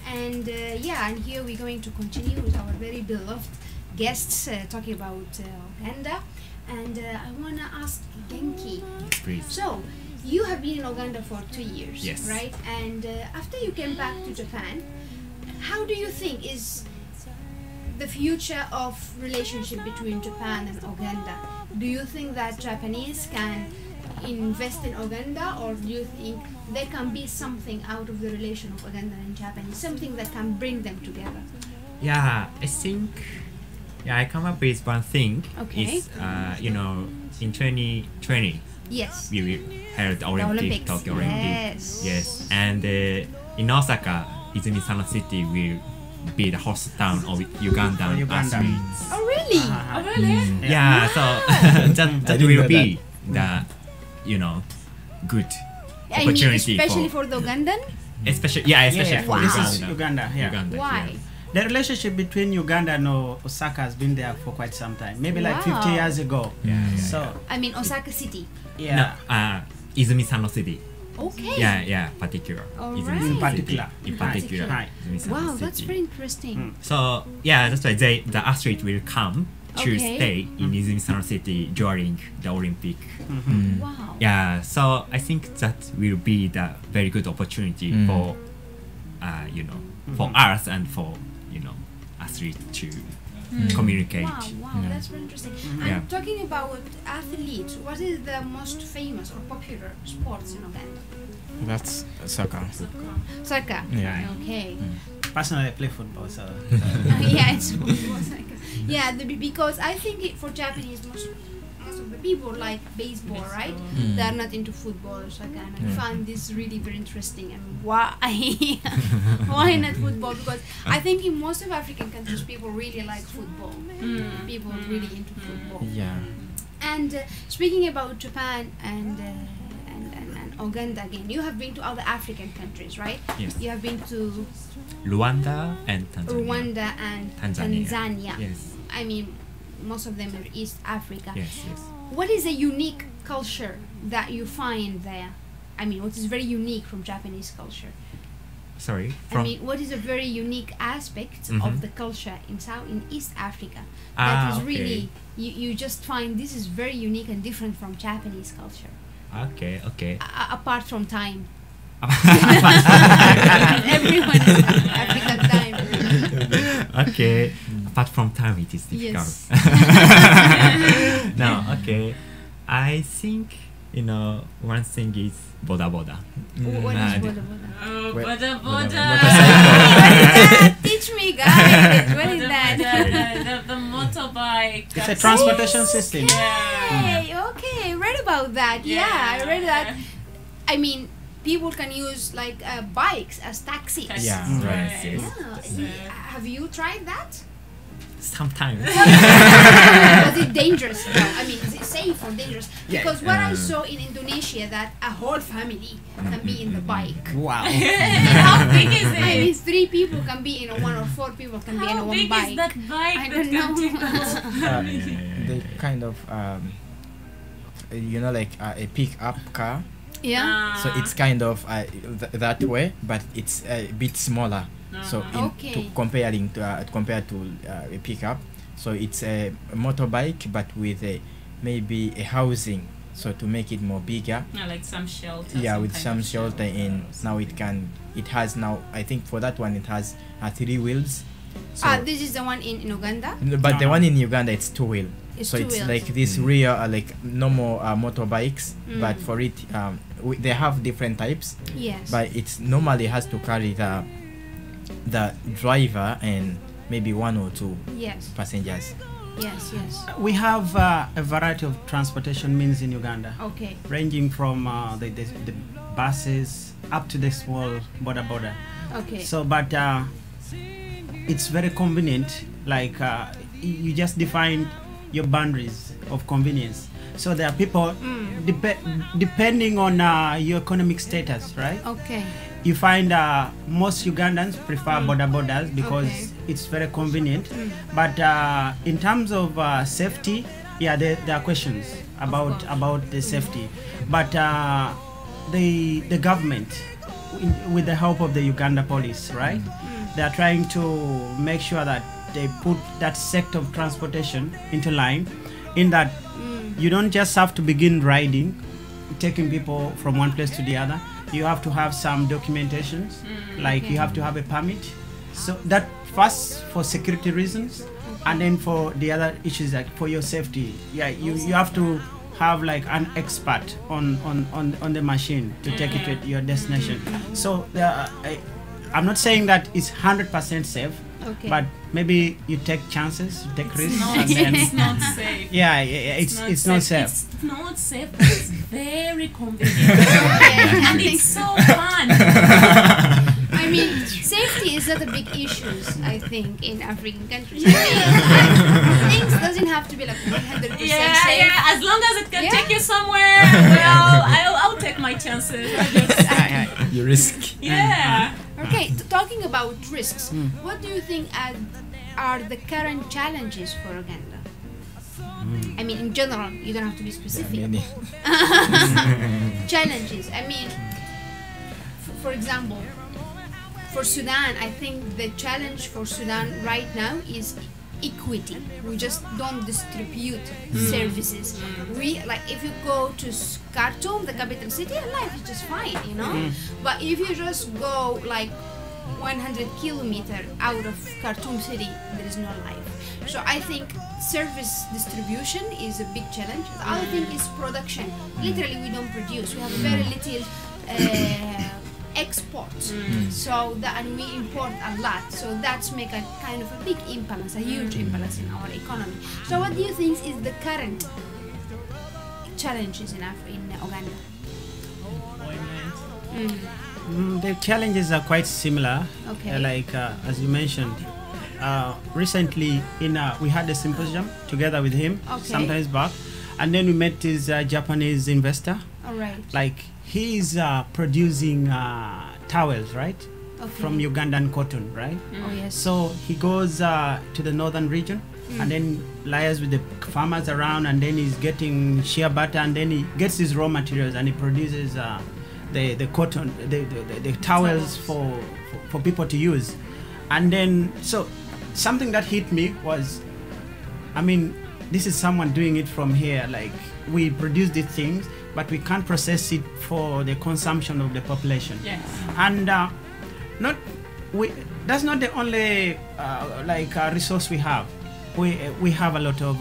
And and here we're going to continue with our very beloved guests talking about Uganda. And I want to ask Genki. Please. So, you have been in Uganda for 2 years, Yes. right? And after you came back to Japan, how do you think is the future of relationship between Japan and Uganda? Do you think that Japanese can invest in Uganda, or do you think there can be something out of the relation of Uganda and Japanese, something that can bring them together? Yeah, I think. Yeah, I come up with one thing. Okay. Is in 2020 Yes. we will held The Olympic, Olympics. Tokyo Olympic. Yes. Yes, and in Osaka, Izumi-Sano City will be the host town of Ugandan Uganda. athletes. Oh, really? Oh, really? Yeah, so that didn't will know be the good I mean, opportunity especially for the Ugandan? especially for Wow. This Uganda. is Uganda. Yeah. Uganda, Why? yeah. The relationship between Uganda and Osaka has been there for quite some time. Maybe like 50 Wow. years ago. Yeah. So I mean, Osaka City. yeah. No, Izumi-Sano City. Okay. Yeah, particular. Alright. Izumi-Sano In particular. City. In particular. Hi. Izumi-Sano Wow, City. that's very interesting. So yeah, that's why the athlete will come to Okay. stay in Izumi-Sano City during the Olympic. Wow. Yeah, so I think that will be the very good opportunity for for us and for athletes to communicate. Wow, that's very interesting. Yeah. And talking about athletes, what is the most famous or popular sports in Uganda? That's soccer. Soccer. Yeah. Okay. Personally, I play football, so Yeah, it's football, soccer. Yeah, because I think for Japanese, most of the people like baseball, right? They are not into football or soccer, and I find this really very interesting. And why? Why not football? Because I think in most of African countries, people really like football. People are really into football. Yeah. And speaking about Japan and Uganda again, you have been to other African countries, right? Yes. You have been to Rwanda and Tanzania. Rwanda and Tanzania. Tanzania. Yes. I mean, most of them are East Africa. Yes. What is a unique culture that you find there? I mean, what is very unique from Japanese culture? Sorry. I mean, what is a very unique aspect of the culture in East Africa that is really you just find this is very unique and different from Japanese culture? Okay. Apart from time. Everyone is African time. Okay. Apart from time, it is difficult. Yes. No. Okay. I think one thing is boda boda. What is boda boda? Oh, Wait, boda boda. boda. Teach me, guys. What is that? The motorbike. it's a transportation system. Okay, read about that. Yeah, I read that. I mean, people can use like bikes as taxis. Yeah. Right. Yes. Yeah. Have you tried that? Sometimes. Was it dangerous? No, I mean, is it safe or dangerous? Because what I saw in Indonesia, that a whole family can be in the bike. Wow. How big is I mean, it? 3 people can be in one or 4 people can be in How one big bike. is that bike? I that don't can know. take They kind of like a pick-up car. Yeah. So it's kind of that way, but it's a bit smaller. So Okay. compared to a pickup, so it's a motorbike, but with maybe a housing, so to make it more bigger. Like some shelter. Yeah, with kind some of shelter, and now it has now. I think for that one it has 3 wheels. So, This is the one in Uganda. but the one in Uganda it's 2 wheel. It's So 2 it's wheels. like this rear like normal motorbikes, but for it they have different types. Yes. But it's normally has to carry the driver and maybe 1 or 2 Yes. passengers. Yes. We have a variety of transportation means in Uganda, Okay. ranging from the buses up to the small border. Okay. So, but it's very convenient. Like you just define your boundaries of convenience. So there are people depending on your economic status, right? Okay. you find most Ugandans prefer border borders because Okay. it's very convenient. But in terms of safety, yeah, there are questions about the safety. But the government, with the help of the Uganda police, right? They are trying to make sure that they put that sector of transportation into line, in that you don't just have to begin riding, taking people from one place to the other. You have to have some documentations, like you have to have a permit. So that first for security reasons, and then for the other issues, like for your safety. Yeah, you have to have like an expert on the machine to take it to your destination. So I'm not saying that it's 100% safe, Okay. but maybe you take chances, you take risks, Not, and then it's not safe. yeah, it's not safe. It's not safe, but it's very convenient. And it's so fun. I mean, safety is not a big issue, I think, in African countries. I mean, things doesn't have to be like 100% safe. Yeah, as long as it can Yeah. take you somewhere, well, I'll take my chances. You risk. Yeah. Okay, talking about risks, what do you think are the current challenges for Uganda? I mean, in general, you don't have to be specific. Many. Challenges. I mean, for example, for Sudan, I think the challenge for Sudan right now is equity. We just don't distribute services. We like, if you go to Khartoum, the capital city, life is just fine, you know. But if you just go like 100 kilometers out of Khartoum city, there is no life. So I think service distribution is a big challenge. The other thing is production. Literally, we don't produce. We have very little exports. So that, and we import a lot. So that's make a kind of a big imbalance, a huge imbalance in our economy. So what do you think is the current challenges in Uganda? The challenges are quite similar. Okay. Like as you mentioned, recently we had a symposium together with him Okay. sometimes back, and then we met this Japanese investor. All right. Like he's producing towels, right, Okay. from Ugandan cotton, right? Oh yes. So he goes to the northern region and then liaise with the farmers around, and then he's getting shea butter, and then he gets his raw materials and he produces the cotton, the towels for people to use. And then so something that hit me was, I mean, this is someone doing it from here. Like we produce these things, but we can't process it for the consumption of the population. Yes. And that's not the only resource we have. We have a lot of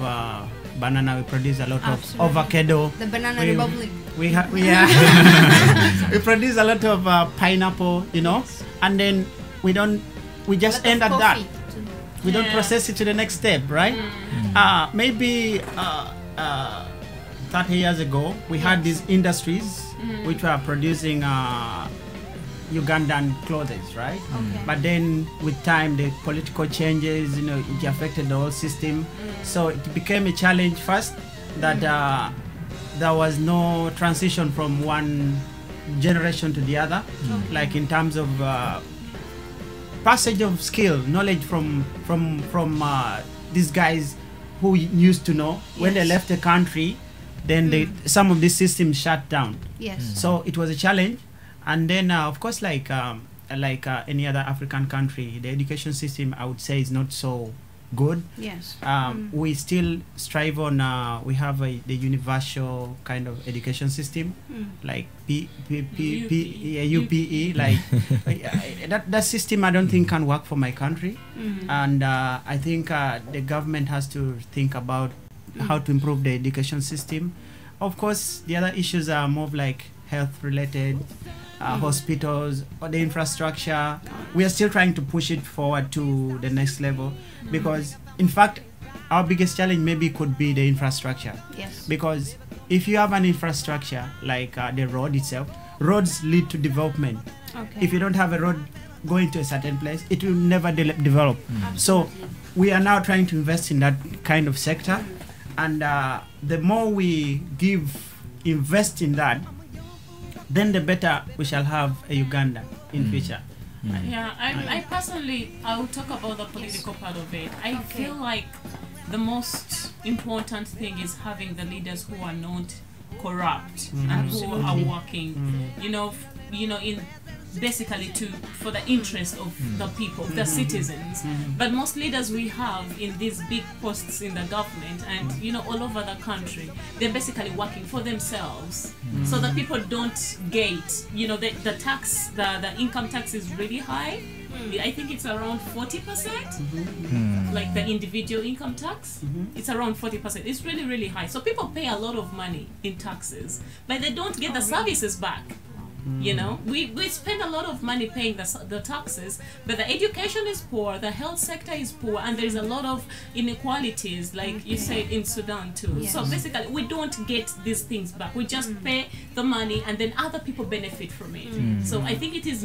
banana. We produce a lot Absolutely. of avocado. The Banana we, Republic. We we produce a lot of pineapple, you know, and then we just A lot end of at that. coffee, too. We don't Yeah. process it to the next step, right? Maybe 30 years ago, we had these industries which were producing Ugandan clothes, right? Okay. But then with time, the political changes, you know, it affected the whole system. So it became a challenge first that there was no transition from one generation to the other, like in terms of passage of skill, knowledge from these guys who used to know. When they Yes. left the country, then some of these systems shut down. Yes. So it was a challenge. And then of course, like any other African country, the education system, I would say, is not so good. Yes. We still strive on we have the universal kind of education system, like UPE, like that system I don't think can work for my country. And I think the government has to think about how to improve the education system. Of course, the other issues are more of like health related, hospitals, or the infrastructure. We are still trying to push it forward to the next level, because in fact our biggest challenge maybe could be the infrastructure. Yes. Because if you have an infrastructure like the road itself, roads lead to development. Okay. If you don't have a road going to a certain place, it will never develop. So we are now trying to invest in that kind of sector, and the more we invest in that, then the better we shall have a Uganda in future. Yeah, I personally, I will talk about the political part of it. I feel like the most important thing is having the leaders who are not corrupt and who are working, you know, in basically for the interest of the people, the citizens. But most leaders we have in these big posts in the government and all over the country, they're basically working for themselves. So the people don't get, the tax, the income tax is really high. I think it's around 40%, like the individual income tax. It's around 40%. It's really, really high. So people pay a lot of money in taxes, but they don't get the services back. We spend a lot of money paying the taxes, but the education is poor, the health sector is poor, and there's a lot of inequalities, like you say in Sudan too. So basically, we don't get these things back. We just pay the money, and then other people benefit from it. So I think it is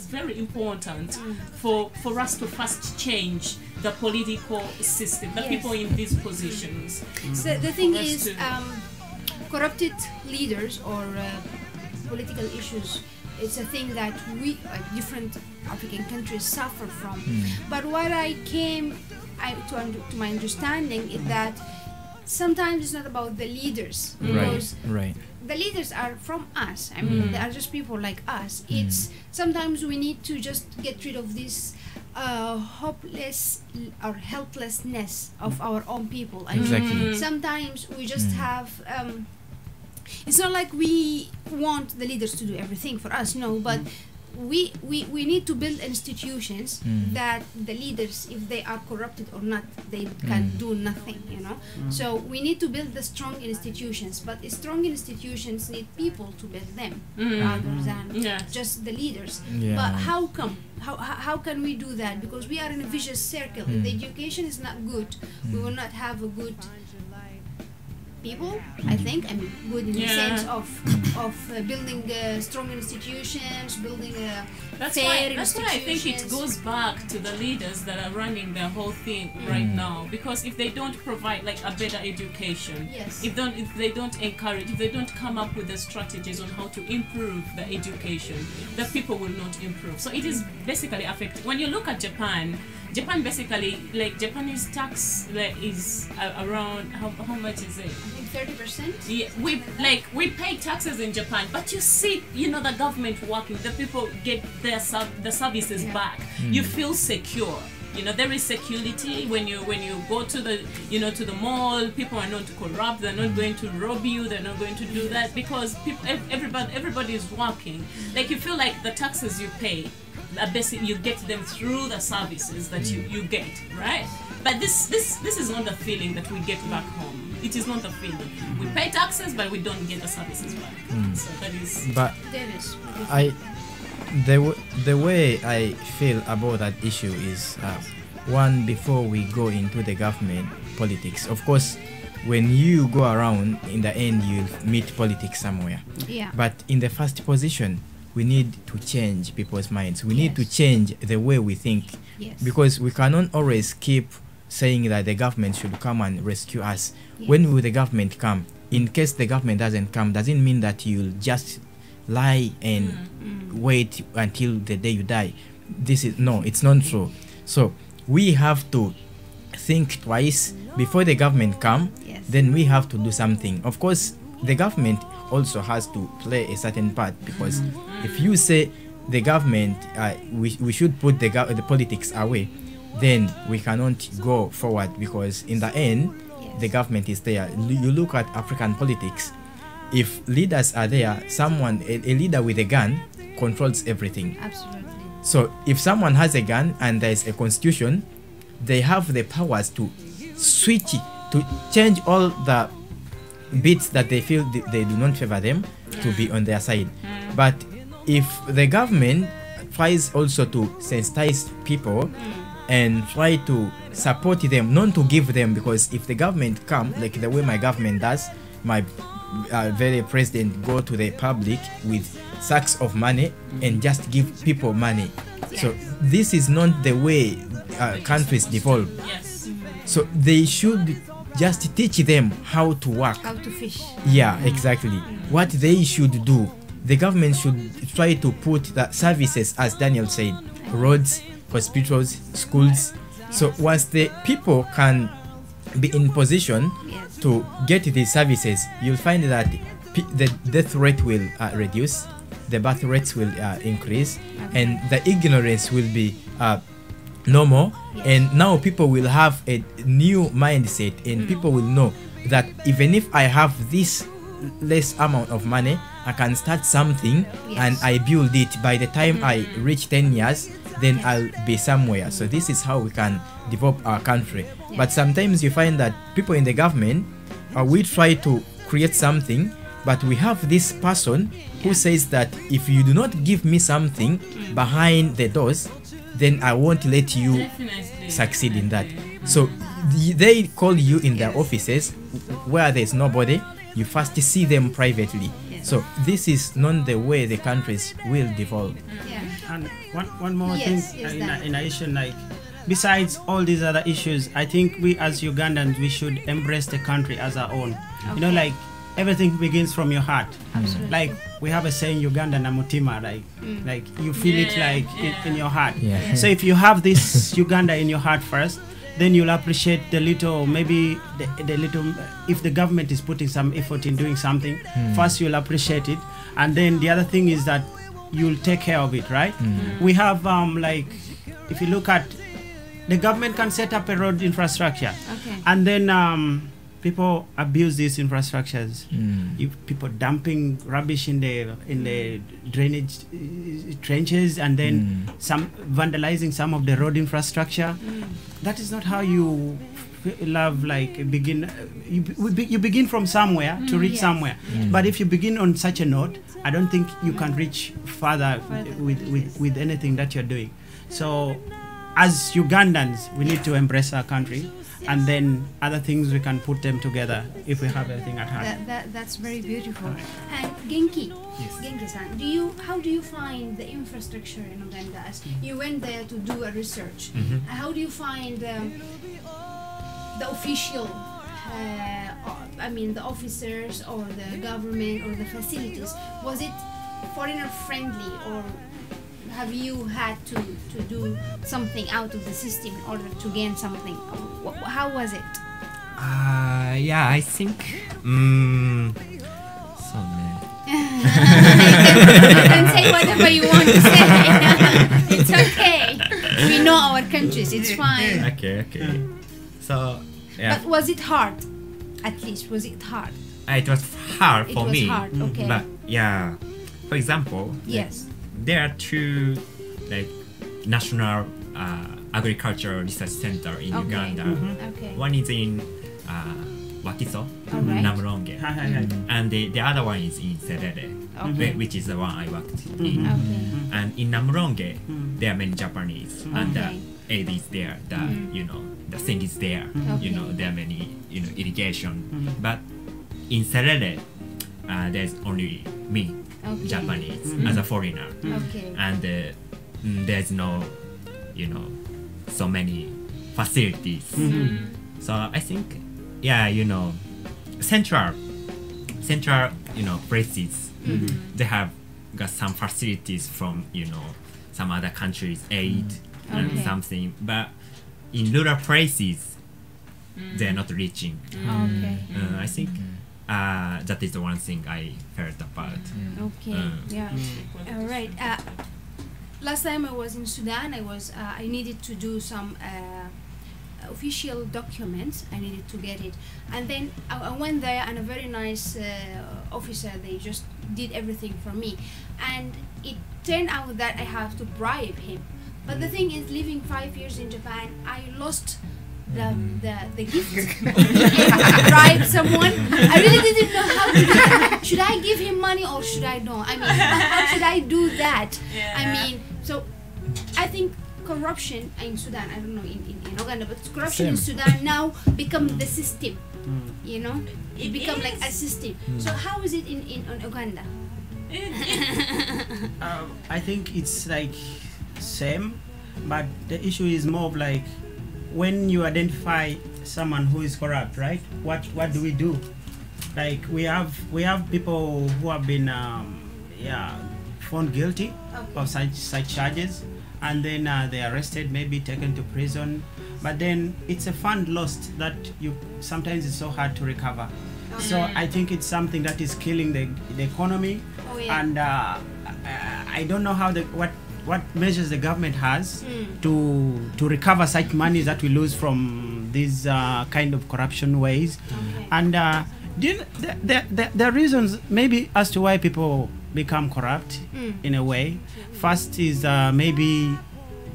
very important for us to first change the political system, the people in these positions. So the thing is, corrupted leaders or political issues, it's a thing that we, different African countries, suffer from. But what I came to my understanding is that sometimes it's not about the leaders, because the leaders are from us. I mean, they are just people like us. It's sometimes we need to just get rid of this hopeless or helplessness of our own people. I mean, sometimes we just have it's not like we want the leaders to do everything for us, no, but we need to build institutions that the leaders, if they are corrupted or not, they can do nothing, So we need to build the strong institutions, but strong institutions need people to build them rather than just the leaders. But how come? How can we do that? Because we are in a vicious circle. If the education is not good, we will not have a good people, I think. I mean, good in the sense of building strong institutions, building fair institutions. That's why I think it goes back to the leaders that are running the whole thing right now. Because if they don't provide like a better education, if they don't encourage, if they don't come up with the strategies on how to improve the education, the people will not improve. So it is basically affecting. When you look at Japan basically, like Japanese tax is around how much is it? I think 30%. Yeah, we pay taxes in Japan, but you see, the government working, the people get the services back. You feel secure. There is security when you go to the to the mall. People are not corrupt. They're not going to rob you. They're not going to do that because everybody is working. Like you feel like the taxes you pay, basically you get them through the services that you get, right? But this is not the feeling that we get back home. It is not the feeling. We pay taxes, but we don't get the services back. So that is. But there is. The way I feel about that issue is one, before we go into the government politics, of course, when you go around, in the end you'll meet politics somewhere. But in the first position, we need to change people's minds. We need to change the way we think, because we cannot always keep saying that the government should come and rescue us. When will the government come? In case the government doesn't come, doesn't mean that you'll just lie and wait until the day you die. It's not true. So we have to think twice before the government come. Then we have to do something. Of course, the government also has to play a certain part, because if you say the government, we should put the politics away, then we cannot go forward, because in the end, the government is there. You look at African politics. If leaders are there, a leader with a gun controls everything. Absolutely. So if someone has a gun and there is a constitution, they have the powers to switch it, to change all the bits that they feel they do not favor them to be on their side. But if the government tries also to sensitize people and try to support them, not to give them, because if the government come, like the way my government does, my very president go to the public with sacks of money and just give people money. So this is not the way countries develop. So they should just teach them how to work, how to fish. Yeah, exactly. What they should do the government should try to put the services, as Daniel said, roads, hospitals, schools. So once the people can be in position Yes. to get these services, you'll find that the death rate will reduce, the birth rates will increase, and the ignorance will be no more. Yes. And now people will have a new mindset, and people will know that even if I have this less amount of money, I can start something and Yes. I build it. By the time I reach 10 years, then I'll be somewhere. So this is how we can develop our country. But sometimes you find that people in the government, we try to create something, but we have this person who says that if you do not give me something behind the doors, then I won't let you Definitely. succeed in that. So they call you in their offices where there's nobody. You first see them privately. Yes. So this is not the way the countries will develop. Yeah. And one more Yes, thing yes, in, Daniel. in addition, like besides all these other issues, I think we as Ugandans we should embrace the country as our own. You know, like everything begins from your heart. Absolutely. Like we have a saying, Uganda na mutima, like you feel it Yeah, like yeah. in your heart. Yeah. So if you have this Uganda in your heart first, then you'll appreciate the little, maybe the little, if the government is putting some effort in doing something, first you'll appreciate it. And then the other thing is that you'll take care of it, right? We have, like, if you look at, the government can set up a road infrastructure. Okay. And then people abuse these infrastructures. People dumping rubbish in the drainage trenches, and then some vandalizing some of the road infrastructure. That is not how you love. Like begin. You begin from somewhere to reach Yes. somewhere. But if you begin on such a note, I don't think you can reach further with anything that you're doing. So, as Ugandans, we need to embrace our country. And then other things we can put them together if we have everything at heart. That's very beautiful. And Genki, Genki-san, how do you find the infrastructure in Uganda? As you went there to do a research, how do you find the official, the officers or the government or the facilities? Was it foreigner friendly, or have you had to do something out of the system in order to gain something? How was it? Yeah, I think. So You can say whatever you want to say. It's okay. We know our countries. It's fine. okay. So yeah, But was it hard? At least was it hard? it was hard It for was me. hard. Okay. But yeah, for example, Yes. there are two like national agricultural research center in Okay. Uganda. Okay. One is in Wakiso, Alright. Namronge, Hi, hi, hi. and the other one is in Serere, Okay. which is the one I worked in. Okay. And in Namronge, there are many Japanese, and the Okay. aid is there. The thing is there. Okay. There are many irrigation. But in Serere, there's only me, Okay. Japanese, as a foreigner, Okay. and there's no, so many facilities. So I think, central, places, they have got some facilities from, some other countries' aid and Okay. something. But in rural places, they're not reaching. Okay. I think that is the one thing I heard about. Okay. Yeah. All right. Last time I was in Sudan, I needed to do some official documents. I needed to get it, and then I went there, and a very nice officer. They just did everything for me, and it turned out that I have to bribe him. But the thing is, living 5 years in Japan, I lost the gift. Bribe someone. I really didn't know how to do it. Should I give him money or should I not? I mean, how should I do that? I mean, so I think corruption in Sudan, I don't know in Uganda, but corruption in Sudan now become the system. It become like a system. So how is it in Uganda? I think it's like same, but the issue is more of like when you identify someone who is corrupt, right? What do we do? Like we have people who have been yeah, found guilty of such charges, and then they're arrested, maybe taken to prison. But then it's a fund lost that sometimes it's so hard to recover. So I think it's something that is killing the economy. And I don't know how what measures the government has to recover such money that we lose from these kind of corruption ways. And there are reasons maybe as to why people become corrupt in a way. First is maybe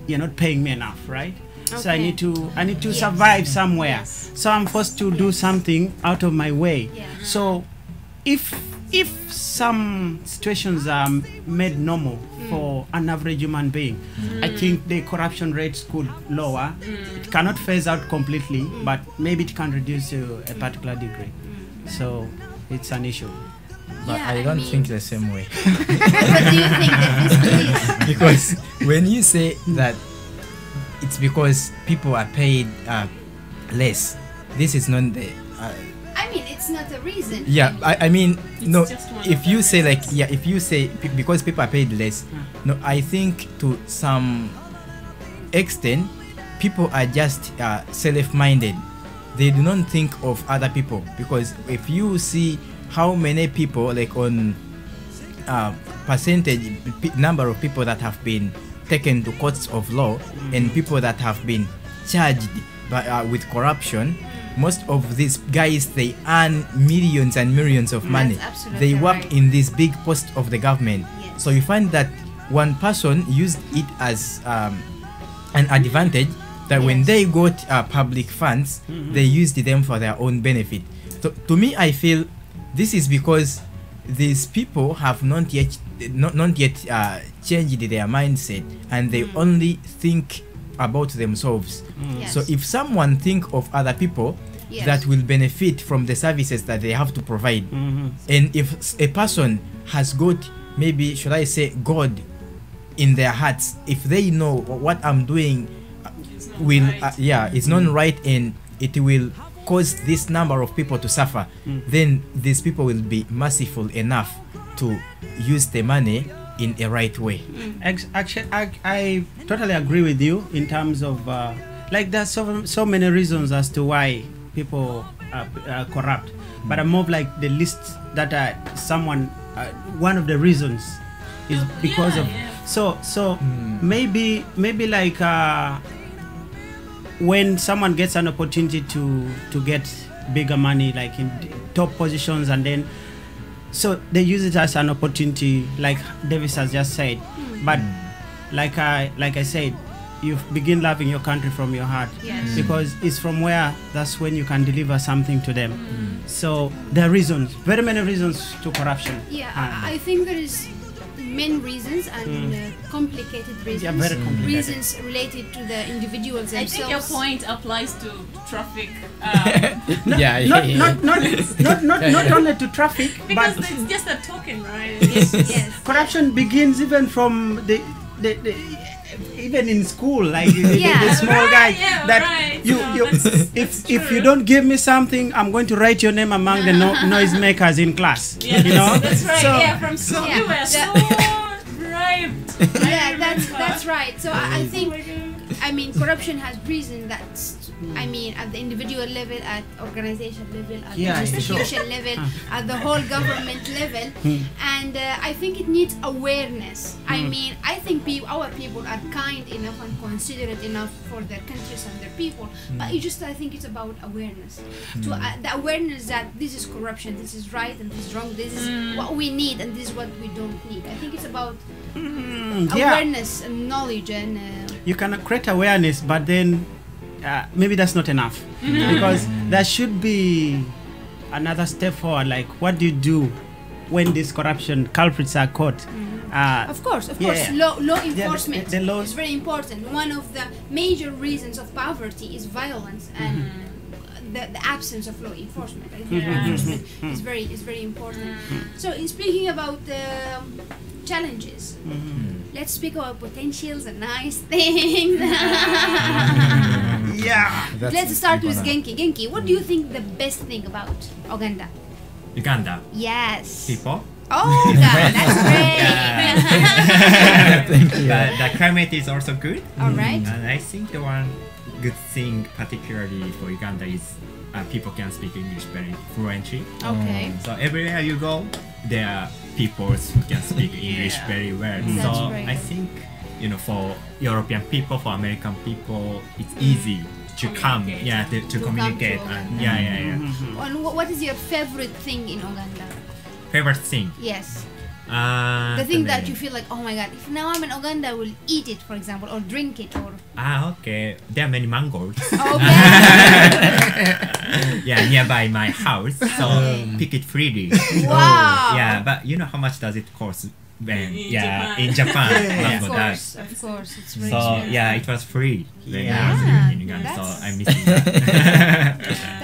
you're not paying me enough, right? So I need to survive somewhere. So I'm forced to do something out of my way. So if some situations are made normal for an average human being, I think the corruption rates could lower. It cannot phase out completely, but maybe it can reduce to a particular degree. So it's an issue. But I don't think the same way. What do you think that this is? Because when you say that it's because people are paid less, this is not the I mean, it's not a reason. yeah, I mean, no, just one if of you the say like, reasons. yeah, if you say because people are paid less, no, I think to some extent, people are just self-minded. They do not think of other people, because if you see how many people, like on percentage, number of people that have been taken to courts of law and people that have been charged with corruption, most of these guys, they earn millions and millions of money. absolutely They work right. in this big post of the government. Yes. So you find that one person used it as an advantage, that when Yes. they got public funds, they used them for their own benefit. So to me, I feel this is because these people have not yet changed their mindset, and they only think about themselves. Yes. So if someone think of other people Yes. that will benefit from the services that they have to provide, and if a person has got, maybe should I say, God in their hearts, if they know what I'm doing will it's not right, and it will cause this number of people to suffer, then these people will be merciful enough to use the money in a right way. Actually, I totally agree with you in terms of like there's so many reasons as to why people are corrupt, but I'm more of like the list that someone one of the reasons is because of so maybe like when someone gets an opportunity to get bigger money, like in top positions, and then so they use it as an opportunity, like Davis has just said. But like I said, you begin loving your country from your heart, Yes. because it's from where that's when you can deliver something to them. So there are reasons, very many reasons to corruption. Yeah, I think there is main reasons and complicated reasons. Yeah, very complicated. Reasons related to the individuals I themselves. think your point applies to traffic Not only to traffic, because but it's just a token, right? Yes. corruption begins even from the even in school, like the Yeah. small Right, guy yeah, that right. you No, that's if you don't give me something, I'm going to write your name among the noise makers in class. Yeah, You know, that's right. So- Yeah, from school Yeah. you were so bribed. Yeah, that's right. So I think, I mean, corruption has reason that's, I mean, at the individual level, at organization level, at Yeah, the institution level, at the whole government level, and I think it needs awareness. I mean, I think our people are kind enough and considerate enough for their countries and their people, but I think it's about awareness. To the awareness that this is corruption, this is right and this is wrong, this is what we need and this is what we don't need. I think it's about awareness and knowledge and you can create awareness, but then maybe that's not enough, because there should be another step forward. Like, what do you do when these corruption culprits are caught? of course, yeah. law enforcement the law- is very important. One of the major reasons of poverty is violence and the absence of law enforcement. I think law enforcement is very important. So, in speaking about challenges, let's speak about potentials and nice things. Yeah. Let's start with Genki. Genki, what do you think the best thing about Uganda? Uganda Yes. people. Oh, God, that's great. Thank you. But the climate is also good. All right. And I think the one good thing, particularly for Uganda, is people can speak English very fluently. Okay. So everywhere you go, there are people who can speak English very well. That's So right. I think, you know, for European people, for American people, it's easy to come, Communicate. to come communicate. to And Uganda. And what is your favorite thing in Uganda? Favorite thing? Yes. The thing that you feel. feel like, oh my God, if now I'm in Uganda, I will eat it, for example, or drink it, or... Okay. There are many mangoes. Okay. Yeah, nearby my house. So Okay. pick it freely. Wow. Yeah, but you know how much does it cost? When, In in Japan. Of mango does. course, it's very So expensive. yeah, it was free when I Yeah. was living in Uganda. So That's- I'm missing that.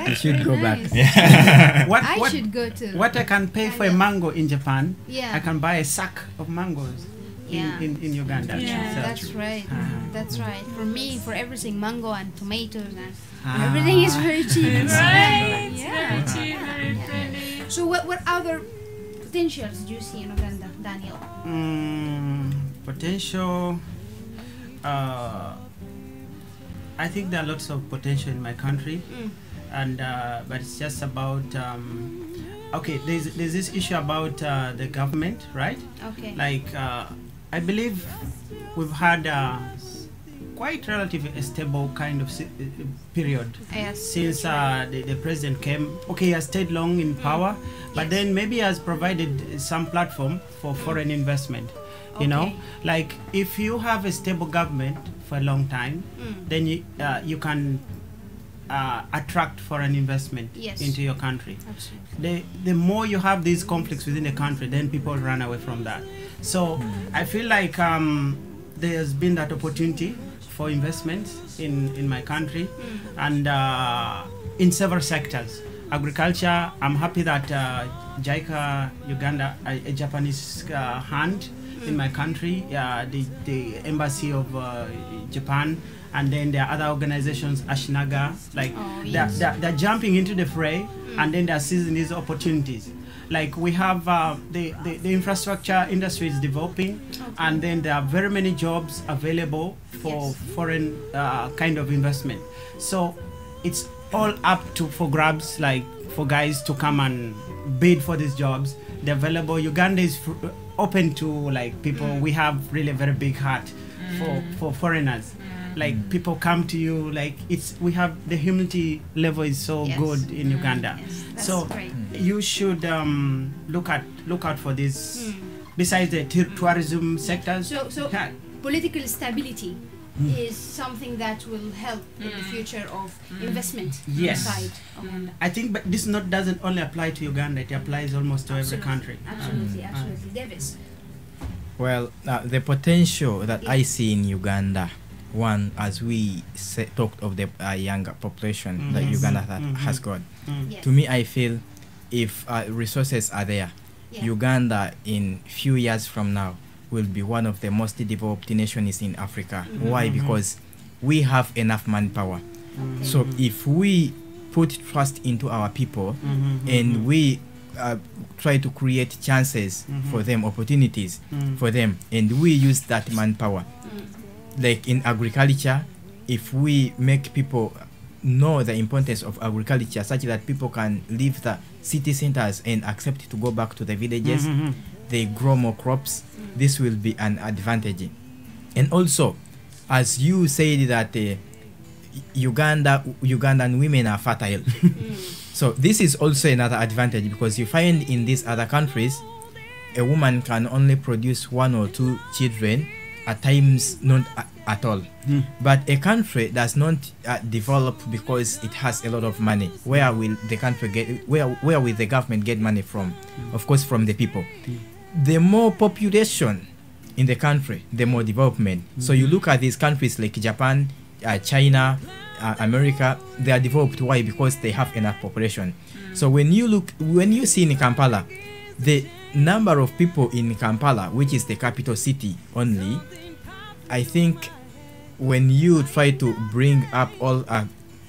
That's should very go back. nice. What, I what, should go to. what I can pay for a mango in Japan, Yeah. I can buy a sack of mangoes Yeah. in Uganda. Yeah. So- That's right. That's right. For me, for everything, mango and tomatoes and Ah. everything is very cheap. Right. Yeah. Very cheap, very friendly. So what other potentials do you see in Uganda, Daniel? Potential. I think there are lots of potential in my country, and but it's just about. Okay, there's this issue about the government, right? Okay. Like I believe we've had quite relatively a stable kind of period Yes. since the president came. Okay, he has stayed long in power, but then maybe he has provided some platform for foreign investment. You know, Okay. like if you have a stable government for a long time, then you can attract foreign investment Yes. into your country. Absolutely. The more you have these conflicts within the country, then people run away from that. So I feel like there's been that opportunity for investments in my country, and in several sectors. Agriculture, I'm happy that JICA Uganda, a Japanese hand in my country, the embassy of Japan, and then there are other organizations, Ashinaga, like Oh, yes. they're jumping into the fray, and then they're seizing these opportunities. Like we have the infrastructure industry is developing, and then there are very many jobs available for Yes. foreign kind of investment. So it's all up for grabs, like for guys to come and bid for these jobs. They're available. Uganda is open to like people. We have really a very big heart for foreigners. Like people come to you, like we have the humility level is so Yes. good in Uganda. Yes, that's So great. you should look out for this. Besides the tourism sectors, So yeah, political stability is something that will help in the future of investment Yes. inside Uganda. I think, but this doesn't only apply to Uganda. It applies almost to every country. Absolutely, absolutely. Davis. Well, the potential that I see in Uganda, one, as we talked of the younger population that Uganda has got. Yes. To me, I feel if resources are there, Yeah. Uganda in few years from now will be one of the most developed nations in Africa. Why? Because we have enough manpower. So if we put trust into our people and we try to create chances for them, opportunities for them, and we use that manpower, like in agriculture, if we make people know the importance of agriculture such that people can leave the city centers and accept to go back to the villages, they grow more crops, this will be an advantage. And also, as you said that Ugandan women are fertile, so this is also another advantage, because you find in these other countries a woman can only produce 1 or 2 children, at times not at all. But a country does not develop because it has a lot of money. Where will the country get? Where will the government get money from? Of course, from the people. The more population in the country, the more development. So you look at these countries like Japan, China, America. They are developed. Why? Because they have enough population. So when you see in Kampala, the number of people in Kampala, which is the capital city only, I think when you try to bring up all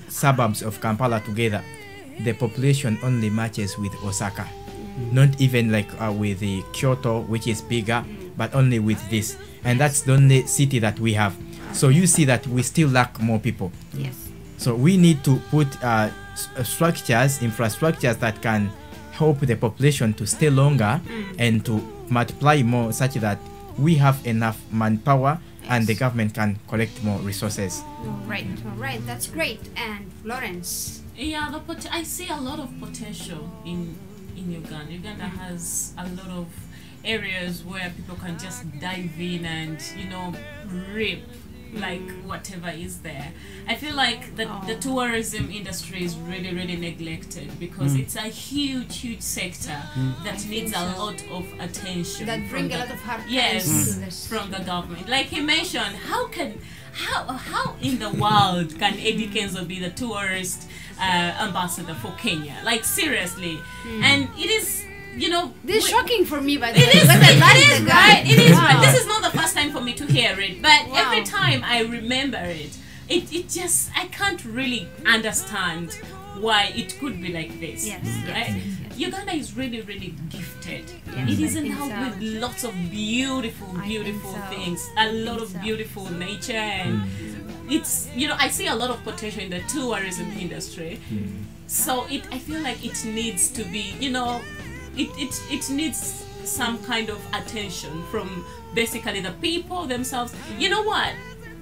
suburbs of Kampala together, the population only matches with Osaka. not even like with the Kyoto, which is bigger, but only with this. And that's the only city that we have. So you see that we still lack more people. Yes. So we need to put infrastructures that can help the population to stay longer and to multiply more, such that we have enough manpower and the government can collect more resources. All right, that's great. And Florence? Yeah, I see a lot of potential in Uganda. Uganda has a lot of areas where people can just dive in and, rip like whatever is there. I feel like the tourism industry is really, really neglected, because it's a huge sector that needs a lot of attention. That bring a lot of hard from the government. Like he mentioned, how in the world can Eddie Kenzo be the tourist ambassador for Kenya? Like seriously. And it is, this is shocking for me, by the way. It is right. It is wow. right. This is not the first time for me to hear it, but every time I remember it just, I can't really understand why it could be like this. Yes, right? Yes. Uganda is really, really gifted. Yes, it is I think endowed with lots of beautiful things, a lot of beautiful nature, and it's, I see a lot of potential in the tourism industry. So I feel like it needs to be, it needs some kind of attention from basically the people themselves. You know what?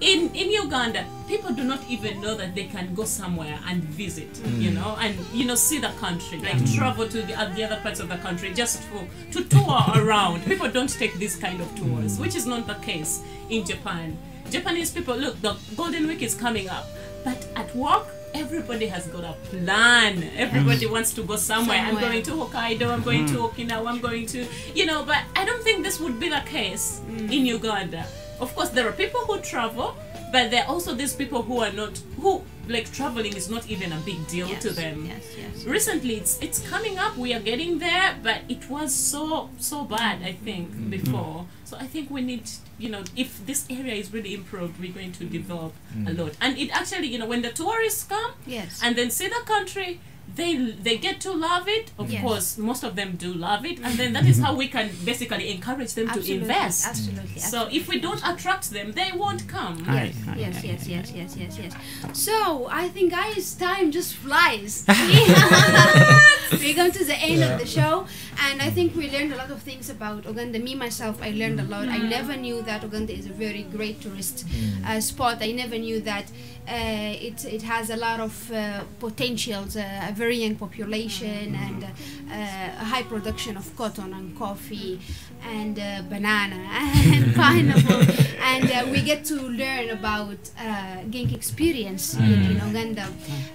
In Uganda, people do not even know that they can go somewhere and visit, and see the country, like travel to the other parts of the country just to tour around. People don't take this kind of tours, which is not the case in Japan. Japanese people, look, the Golden Week is coming up, but at work, everybody has got a plan. Everybody wants to go somewhere. I'm going to Hokkaido, I'm going to Okinawa, I'm going to, but I don't think this would be the case in Uganda. Of course, there are people who travel, but there are also these people who are not, who like traveling is not even a big deal to them. Yes. Recently, it's coming up. We are getting there, but it was so bad, I think, before. So I think we need, if this area is really improved, we're going to develop a lot. And it actually, when the tourists come and then see the country, they get to love it. Of course, most of them do love it, and then that is how we can basically encourage them to invest. Absolutely. So if we don't attract them, they won't come. Yes. So I think, guys, time just flies. We come to the end of the show, and I think we learned a lot of things about Uganda. Me myself, I learned a lot. I never knew that Uganda is a very great tourist spot. I never knew that it has a lot of potentials, a very young population, and a high production of cotton and coffee and banana and pineapple, and we get to learn about Genk experience in Uganda,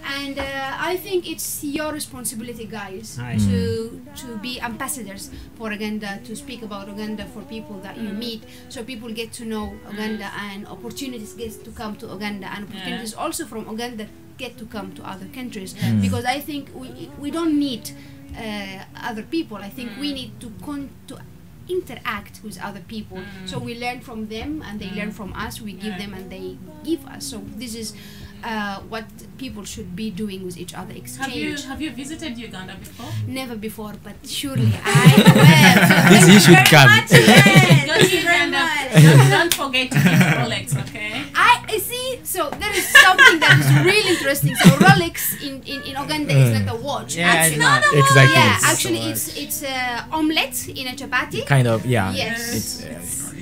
and I think it's your responsibility, guys, to be ambassadors for Uganda, to speak about Uganda for people that you meet, so people get to know Uganda, and opportunities get to come to Uganda, and opportunities also from Uganda get to come to other countries, because I think we don't need other people. I think we need to interact with other people, so we learn from them and they learn from us. We give them and they give us. So this is what people should be doing with each other. Exchange. Have you visited Uganda before? Never before, but surely I will. Yes, you should come. Go to Uganda. Don't forget to keep Rolex, okay? I see. So there is something that is really interesting. So Rolex in Uganda is not a watch. It's not a watch. Exactly. Yeah, actually it's omelette in a chapati. Kind of, yeah. Yes.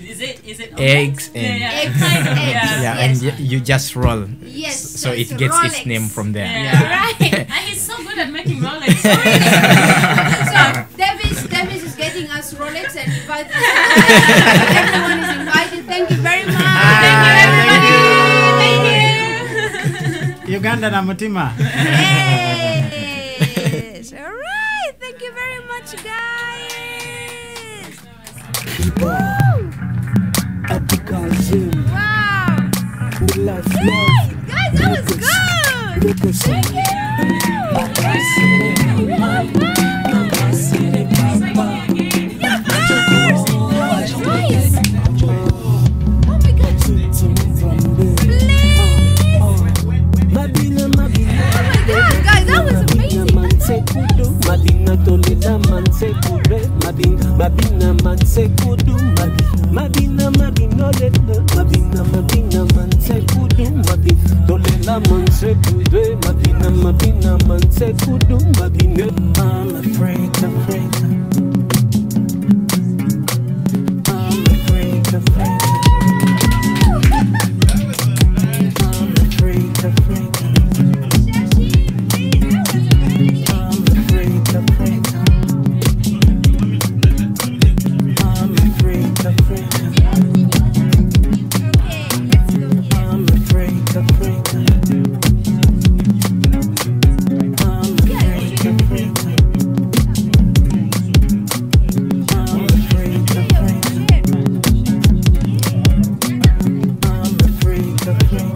Is it eggs and eggs. and you just roll. Yes. So it gets Rolex. its name from there. Right. And he's so good at making Rolex. So Davis is getting us Rolex and inviting us. Everyone is invited. Thank you very much. Thank you. Uganda na mutima. Yes. All right. Thank you very much, guys. Wow. Guys, that was good. Thank Guys, that was amazing. manse kudwe mabina mabina manse kudu mabine. I'm afraid, afraid. I'm afraid, afraid. I'm afraid, afraid. I'm afraid, afraid. I'm afraid, afraid. I'm afraid, afraid.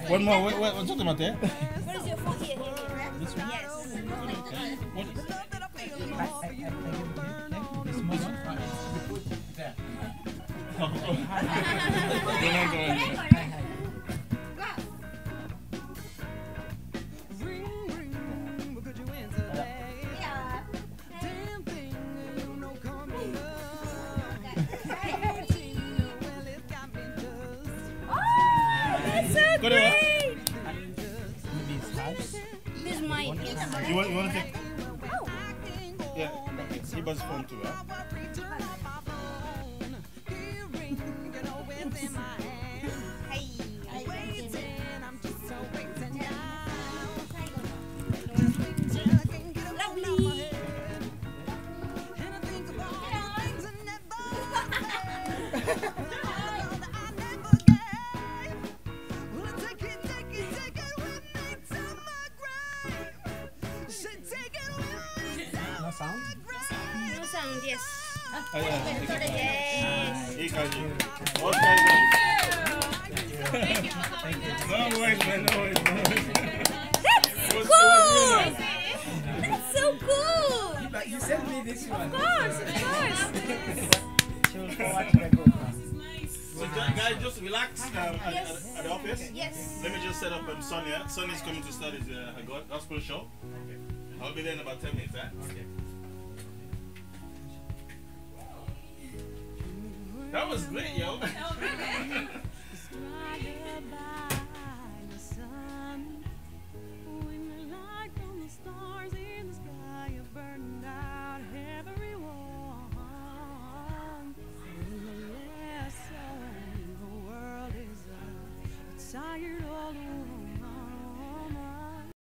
One more. What's talking about there? What is your phone? Here. This one? Yes. Okay. What? This one? There. Go on. So Go there. this is mine. Yes. You want to take? Yeah. Okay. He buzzed phone too, right? No sound? No sound. Yes. Oh, yeah. Yes. He got you. What can Thank you. No worries, man. No worries. That's cool. That's so cool. But you sent me this one. Of course. She will forward to the group. So, guys, just relax at the office. Yes. Let me just set up Sonia. Sonia's coming to start his gospel show. I'll be there in about 10 minutes, eh? Okay. That was great, yo. Tired all alone.